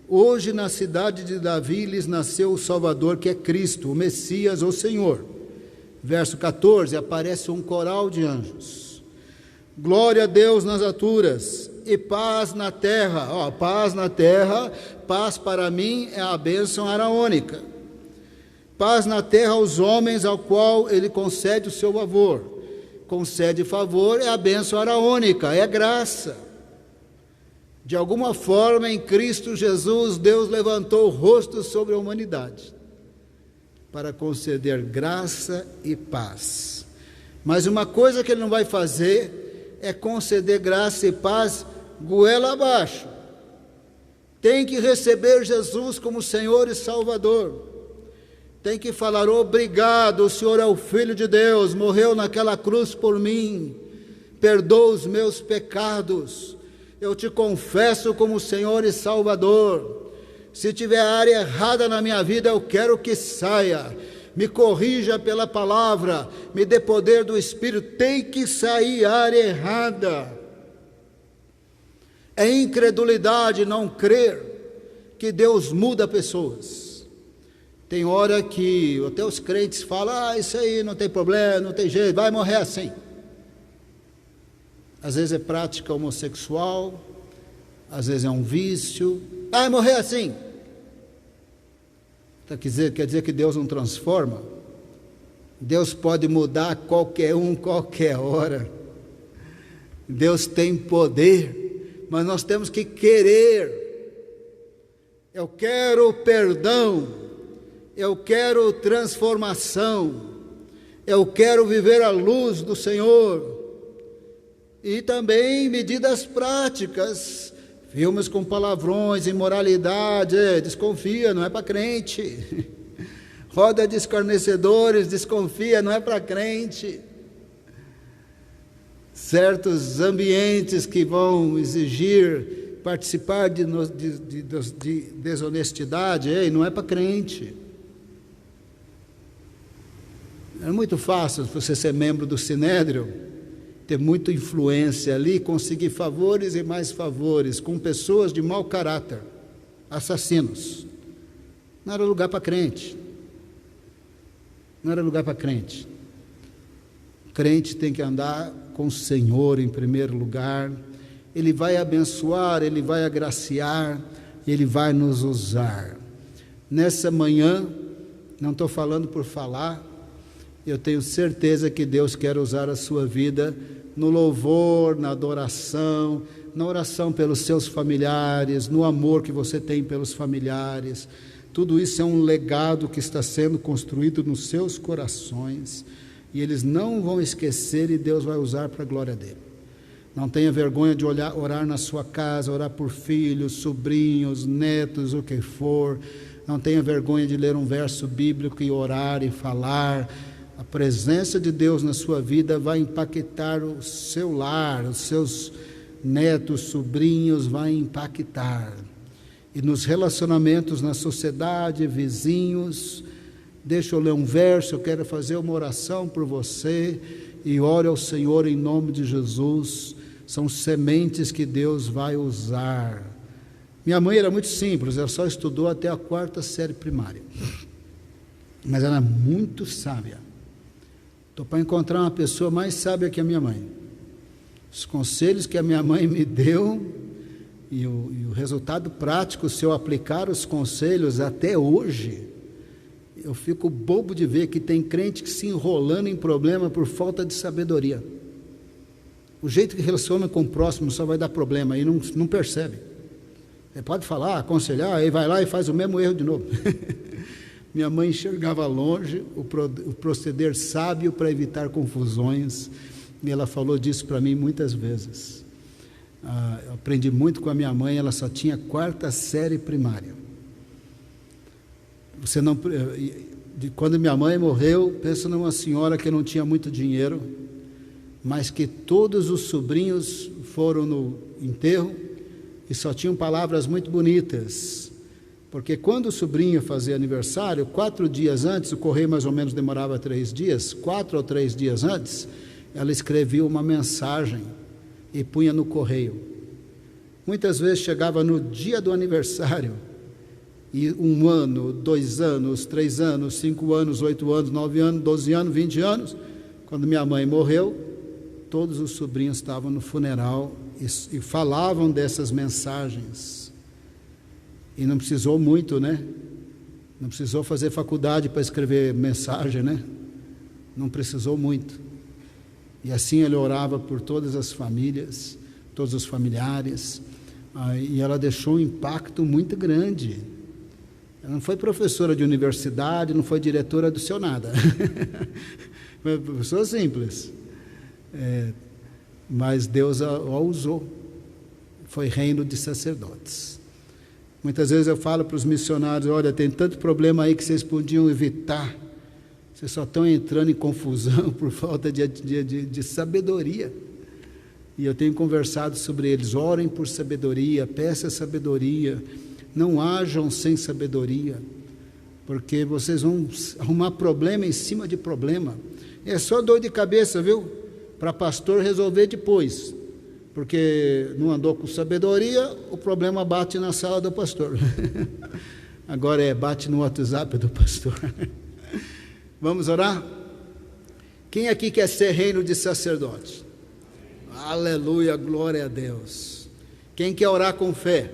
Speaker 1: Hoje na cidade de Davi lhes nasceu o Salvador, que é Cristo, o Messias, o Senhor. Verso 14, aparece um coral de anjos. Glória a Deus nas alturas e paz na terra. Paz na terra, paz para mim é a bênção araônica. Paz na terra aos homens ao qual ele concede o seu favor. Concede favor é a bênção araônica, é graça. De alguma forma, em Cristo Jesus, Deus levantou o rosto sobre a humanidade para conceder graça e paz. Mas uma coisa que ele não vai fazer é conceder graça e paz goela abaixo. Tem que receber Jesus como Senhor e Salvador. Tem que falar: obrigado, o Senhor é o Filho de Deus, morreu naquela cruz por mim, perdoa os meus pecados, eu te confesso como Senhor e Salvador. Se tiver área errada na minha vida, eu quero que saia. Me corrija pela palavra, me dê poder do Espírito. Tem que sair área errada. É incredulidade não crer que Deus muda pessoas. Tem hora que até os crentes falam: isso aí não tem problema, não tem jeito, vai morrer assim. Às vezes é prática homossexual, às vezes é um vício, vai morrer assim. Quer dizer que Deus não transforma? Deus pode mudar qualquer um, qualquer hora. Deus tem poder, mas nós temos que querer. Eu quero perdão, eu quero transformação, eu quero viver à luz do Senhor. E também medidas práticas, filmes com palavrões, imoralidade, desconfia, não é para crente. Roda de escarnecedores, desconfia, não é para crente. Certos ambientes que vão exigir participar de desonestidade, não é para crente. É muito fácil você ser membro do Sinédrio, ter muita influência ali, conseguir favores e mais favores com pessoas de mau caráter, assassinos. Não era lugar para crente. Não era lugar para crente. Crente tem que andar com o Senhor em primeiro lugar. Ele vai abençoar, Ele vai agraciar, Ele vai nos usar. Nessa manhã, não estou falando por falar, eu tenho certeza que Deus quer usar a sua vida no louvor, na adoração, na oração pelos seus familiares, no amor que você tem pelos familiares. Tudo isso é um legado que está sendo construído nos seus corações, e eles não vão esquecer, e Deus vai usar para a glória dele. Não tenha vergonha de orar na sua casa, orar por filhos, sobrinhos, netos, o que for. Não tenha vergonha de ler um verso bíblico e orar e falar. A presença de Deus na sua vida vai impactar o seu lar, os seus netos, sobrinhos, vai impactar. E nos relacionamentos na sociedade, vizinhos, deixa eu ler um verso, eu quero fazer uma oração por você, e ore ao Senhor em nome de Jesus. São sementes que Deus vai usar. Minha mãe era muito simples, ela só estudou até a 4ª série primária, mas ela é muito sábia. Estou para encontrar uma pessoa mais sábia que a minha mãe. Os conselhos que a minha mãe me deu e o resultado prático, se eu aplicar os conselhos até hoje, eu fico bobo de ver que tem crente que se enrolando em problema por falta de sabedoria. O jeito que relaciona com o próximo só vai dar problema, e não percebe. Você pode falar, aconselhar, aí vai lá e faz o mesmo erro de novo. Minha mãe enxergava longe o proceder sábio para evitar confusões, e ela falou disso para mim muitas vezes. Eu aprendi muito com a minha mãe, ela só tinha 4ª série primária. Quando minha mãe morreu, pensa numa senhora que não tinha muito dinheiro, mas que todos os sobrinhos foram no enterro e só tinham palavras muito bonitas, porque quando o sobrinho fazia aniversário, 4 dias antes, o correio mais ou menos demorava 3 dias, 4 ou 3 dias antes, ela escrevia uma mensagem e punha no correio. Muitas vezes chegava no dia do aniversário, e 1 ano, 2 anos, 3 anos, 5 anos, 8 anos, 9 anos, 12 anos, 20 anos, quando minha mãe morreu, todos os sobrinhos estavam no funeral e falavam dessas mensagens. E não precisou muito, né? Não precisou fazer faculdade para escrever mensagem, né? Não precisou muito. E assim ele orava por todas as famílias, todos os familiares, e ela deixou um impacto muito grande. Ela não foi professora de universidade, não foi diretora do seu nada. Foi uma pessoa simples. Mas Deus a usou. Foi reino de sacerdotes. Muitas vezes eu falo para os missionários: olha, tem tanto problema aí que vocês podiam evitar. Vocês só estão entrando em confusão por falta de sabedoria. E eu tenho conversado sobre eles: orem por sabedoria, peçam sabedoria, não hajam sem sabedoria, porque vocês vão arrumar problema em cima de problema. É só dor de cabeça, viu? Para pastor resolver depois, porque não andou com sabedoria, o problema bate na sala do pastor. Agora bate no WhatsApp do pastor. Vamos orar? Quem aqui quer ser reino de sacerdote? Aleluia, glória a Deus. Quem quer orar com fé?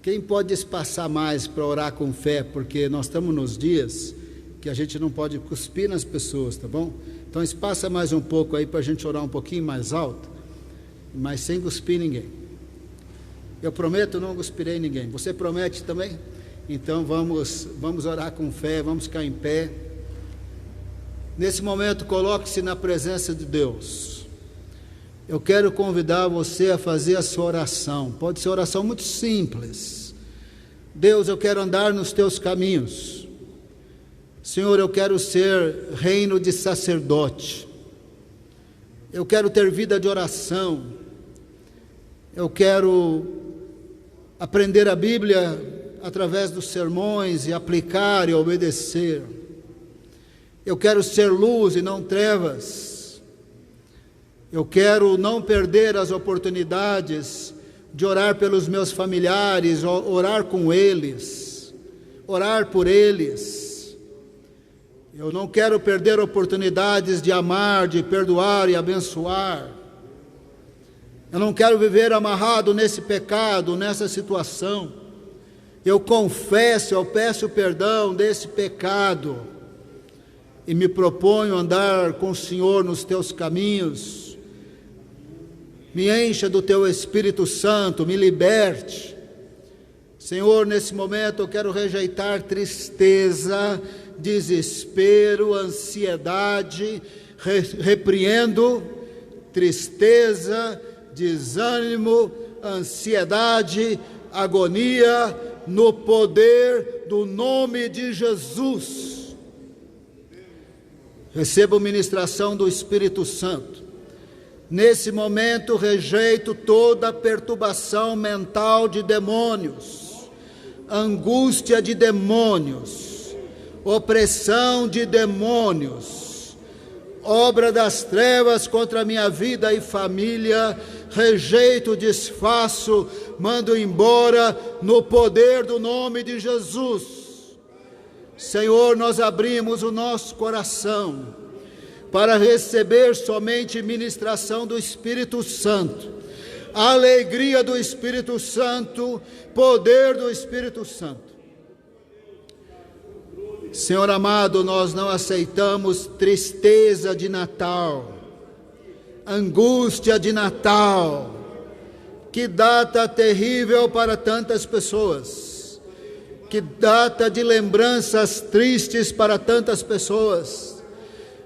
Speaker 1: Quem pode espaçar mais para orar com fé? Porque nós estamos nos dias que a gente não pode cuspir nas pessoas, tá bom? Então espaça mais um pouco aí para a gente orar um pouquinho mais alto, mas sem cuspir ninguém. Eu prometo, não cuspirei ninguém. Você promete também? Então vamos orar com fé, vamos ficar em pé. Nesse momento, coloque-se na presença de Deus. Eu quero convidar você a fazer a sua oração. Pode ser uma oração muito simples. Deus, eu quero andar nos teus caminhos. Senhor, eu quero ser reino de sacerdote. Eu quero ter vida de oração. Eu quero aprender a Bíblia através dos sermões e aplicar e obedecer. Eu quero ser luz e não trevas. Eu quero não perder as oportunidades de orar pelos meus familiares, orar com eles, orar por eles. Eu não quero perder oportunidades de amar, de perdoar e abençoar. Eu não quero viver amarrado nesse pecado, nessa situação. Eu confesso, eu peço perdão desse pecado e me proponho andar com o Senhor nos teus caminhos. Me encha do teu Espírito Santo, me liberte. Senhor, nesse momento eu quero rejeitar tristeza, desespero, ansiedade, repreendo tristeza, desânimo, ansiedade, agonia, no poder do nome de Jesus. Recebo ministração do Espírito Santo. Nesse momento rejeito toda perturbação mental de demônios, angústia de demônios, opressão de demônios, obra das trevas contra a minha vida e família. Rejeito, desfaço, mando embora no poder do nome de Jesus. Senhor, nós abrimos o nosso coração para receber somente ministração do Espírito Santo, alegria do Espírito Santo, poder do Espírito Santo. Senhor amado, nós não aceitamos tristeza de Natal, angústia de Natal, que data terrível para tantas pessoas, que data de lembranças tristes para tantas pessoas,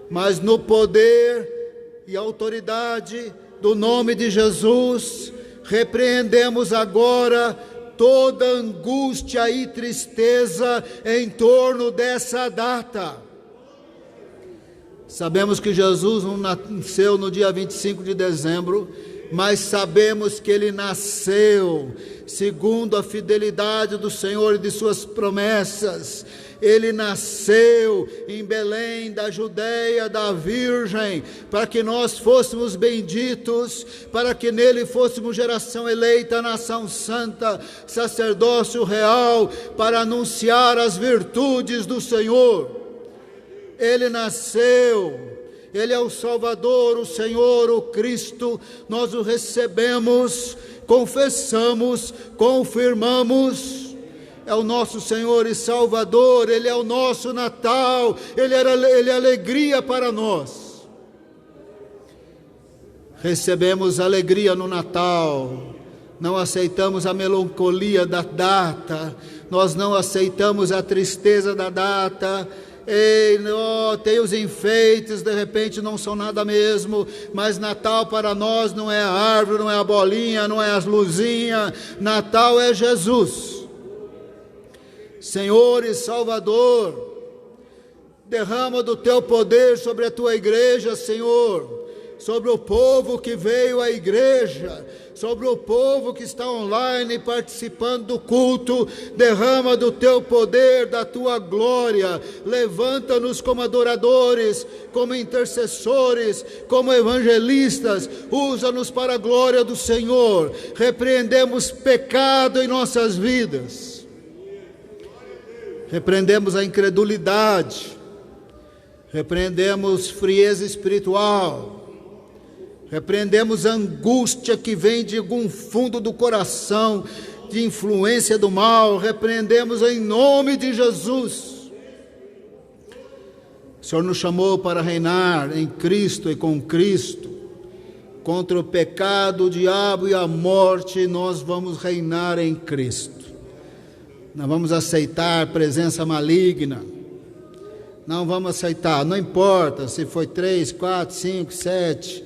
Speaker 1: mas no poder e autoridade do nome de Jesus, repreendemos agora toda angústia e tristeza em torno dessa data. Sabemos que Jesus não nasceu no dia 25 de dezembro, mas sabemos que Ele nasceu segundo a fidelidade do Senhor e de suas promessas. Ele nasceu em Belém da Judeia, da Virgem, para que nós fôssemos benditos, para que nele fôssemos geração eleita, nação santa, sacerdócio real, para anunciar as virtudes do Senhor. Ele nasceu, Ele é o Salvador, o Senhor, o Cristo. Nós o recebemos, confessamos, confirmamos. É o nosso Senhor e Salvador, Ele é o nosso Natal, Ele é alegria para nós. Recebemos alegria no Natal, não aceitamos a melancolia da data, nós não aceitamos a tristeza da data. Ei, tem os enfeites, de repente não são nada mesmo, mas Natal para nós não é a árvore, não é a bolinha, não é as luzinhas. Natal é Jesus. Senhor e Salvador, derrama do teu poder sobre a tua igreja, Senhor, sobre o povo que veio à igreja, sobre o povo que está online participando do culto. Derrama do teu poder, da tua glória. Levanta-nos como adoradores, como intercessores, como evangelistas. Usa-nos para a glória do Senhor. Repreendemos pecado em nossas vidas. Repreendemos a incredulidade, repreendemos frieza espiritual, repreendemos a angústia que vem de algum fundo do coração, de influência do mal, repreendemos em nome de Jesus. O Senhor nos chamou para reinar em Cristo e com Cristo. Contra o pecado, o diabo e a morte, nós vamos reinar em Cristo. Não vamos aceitar presença maligna. Não vamos aceitar, não importa se foi 3, 4, 5, 7,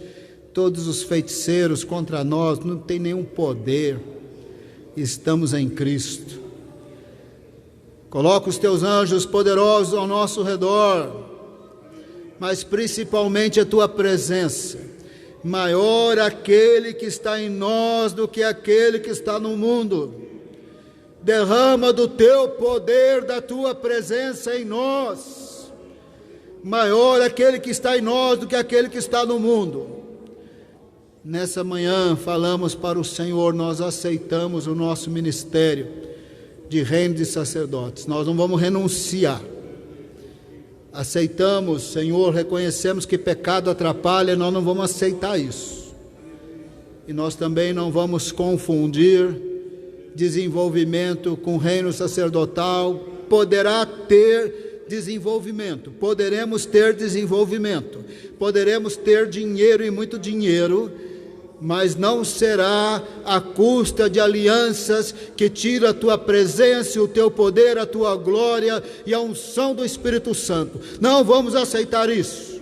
Speaker 1: todos os feiticeiros contra nós, não tem nenhum poder. Estamos em Cristo. Coloca os teus anjos poderosos ao nosso redor, mas principalmente a tua presença. Maior aquele que está em nós do que aquele que está no mundo. Derrama do teu poder, da tua presença em nós. Maior aquele que está em nós do que aquele que está no mundo. Nessa manhã falamos para o Senhor, nós aceitamos o nosso ministério de reino de sacerdotes. Nós não vamos renunciar. Aceitamos, Senhor, reconhecemos que pecado atrapalha, nós não vamos aceitar isso. E nós também não vamos confundir desenvolvimento com reino sacerdotal. Poderá ter desenvolvimento, poderemos ter desenvolvimento, poderemos ter dinheiro e muito dinheiro, mas não será à custa de alianças que tira a tua presença, o teu poder, a tua glória e a unção do Espírito Santo. Não vamos aceitar isso.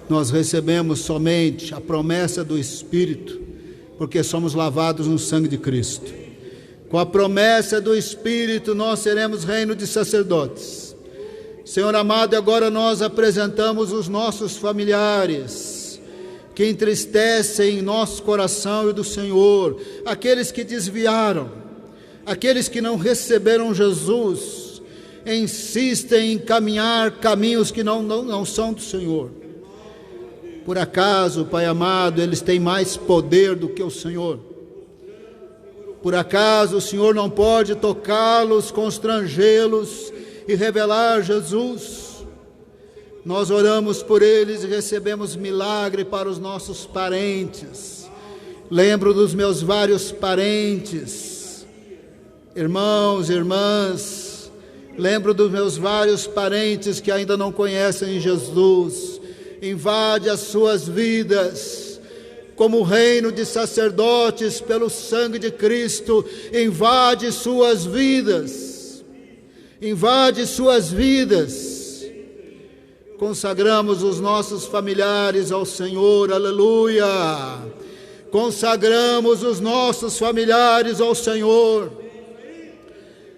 Speaker 1: Nós recebemos somente a promessa do Espírito, porque somos lavados no sangue de Cristo. Com a promessa do Espírito, nós seremos reino de sacerdotes. Senhor amado, agora nós apresentamos os nossos familiares, que entristecem nosso coração e do Senhor, aqueles que desviaram, aqueles que não receberam Jesus, insistem em caminhar caminhos que não são do Senhor. Por acaso, Pai amado, eles têm mais poder do que o Senhor? Por acaso o Senhor não pode tocá-los, constrangê-los e revelar Jesus? Nós oramos por eles e recebemos milagre para os nossos parentes. Lembro dos meus vários parentes, irmãos e irmãs. Lembro dos meus vários parentes que ainda não conhecem Jesus. Invade as suas vidas. Como reino de sacerdotes pelo sangue de Cristo, invade suas vidas, invade suas vidas. Consagramos os nossos familiares ao Senhor, aleluia. Consagramos os nossos familiares ao Senhor.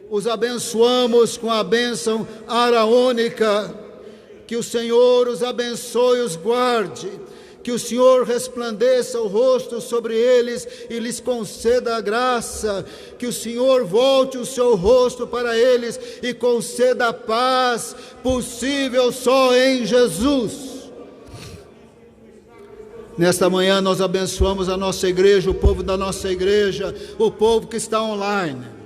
Speaker 1: Os abençoamos com a bênção araônica. Que o Senhor os abençoe e os guarde. Que o Senhor resplandeça o rosto sobre eles e lhes conceda a graça. Que o Senhor volte o seu rosto para eles e conceda a paz possível só em Jesus. Nesta manhã nós abençoamos a nossa igreja, o povo da nossa igreja, o povo que está online.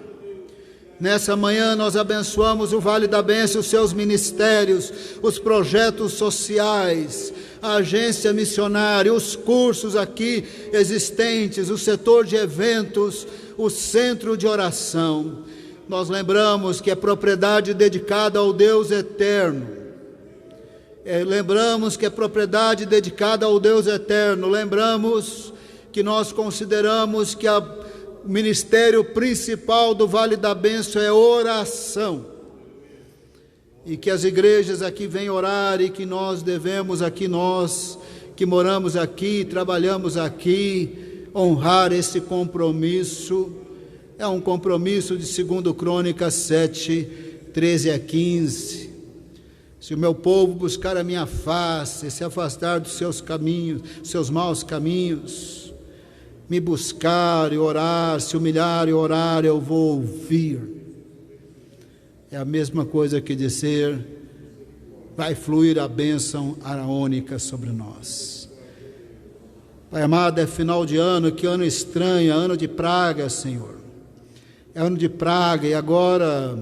Speaker 1: Nessa manhã nós abençoamos o Vale da Bênção, os seus ministérios, os projetos sociais, a agência missionária, os cursos aqui existentes, o setor de eventos, o centro de oração. Nós lembramos que é propriedade dedicada ao Deus eterno. Lembramos que é propriedade dedicada ao Deus eterno. Lembramos que nós consideramos que o ministério principal do Vale da Bênção é oração. E que as igrejas aqui vêm orar e que nós devemos aqui, nós que moramos aqui, trabalhamos aqui, honrar esse compromisso. É um compromisso de 2 Crônicas 7, 13 a 15. Se o meu povo buscar a minha face, se afastar dos seus caminhos, seus maus caminhos, me buscar e orar, se humilhar e orar, eu vou ouvir. É a mesma coisa que dizer, vai fluir a bênção araônica sobre nós. Pai amado, é final de ano, que ano estranho, ano de praga, Senhor. É ano de praga e agora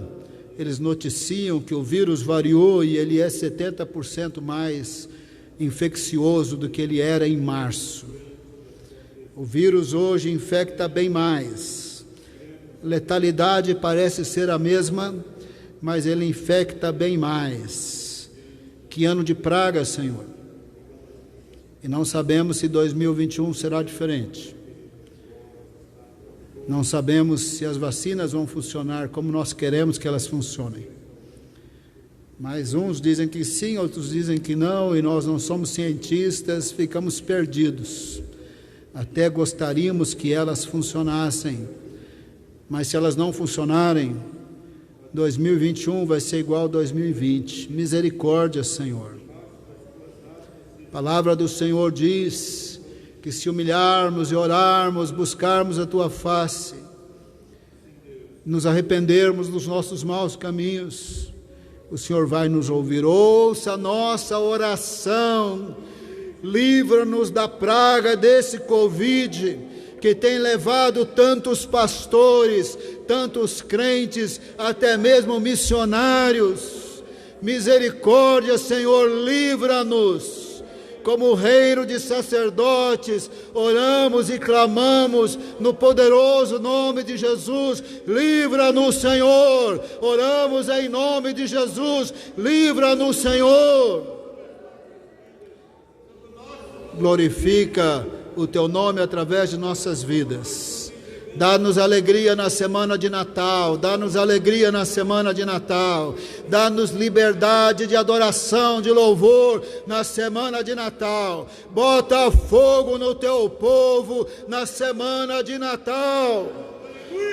Speaker 1: eles noticiam que o vírus variou e ele é 70% mais infeccioso do que ele era em março. O vírus hoje infecta bem mais. Letalidade parece ser a mesma, mas ele infecta bem mais. Que ano de praga, Senhor. E não sabemos se 2021 será diferente. Não sabemos se as vacinas vão funcionar como nós queremos que elas funcionem. Mas uns dizem que sim, outros dizem que não, e nós não somos cientistas, ficamos perdidos. Até gostaríamos que elas funcionassem, mas se elas não funcionarem, 2021 vai ser igual a 2020. Misericórdia, Senhor. A palavra do Senhor diz que se humilharmos e orarmos, buscarmos a Tua face, nos arrependermos dos nossos maus caminhos, o Senhor vai nos ouvir. Ouça a nossa oração, livra-nos da praga desse Covid, que tem levado tantos pastores, tantos crentes, até mesmo missionários. Misericórdia, Senhor, livra-nos. Como reino de sacerdotes, oramos e clamamos no poderoso nome de Jesus. Livra-nos, Senhor. Oramos em nome de Jesus. Livra-nos, Senhor. Glorifica o Teu nome através de nossas vidas. Dá-nos alegria na semana de Natal, dá-nos alegria na semana de Natal, dá-nos liberdade de adoração, de louvor na semana de Natal. Bota fogo no Teu povo na semana de Natal.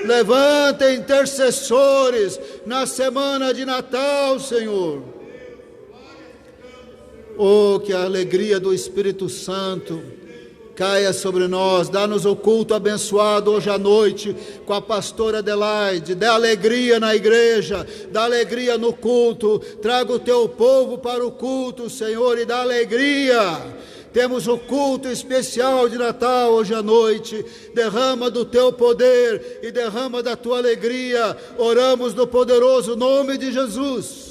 Speaker 1: Levanta intercessores na semana de Natal, Senhor. Oh, que a alegria do Espírito Santo caia sobre nós. Dá-nos o culto abençoado hoje à noite com a pastora Adelaide. Dá alegria na igreja, dá alegria no culto. Traga o Teu povo para o culto, Senhor, e dá alegria. Temos o culto especial de Natal hoje à noite. Derrama do Teu poder e derrama da Tua alegria. Oramos no poderoso nome de Jesus.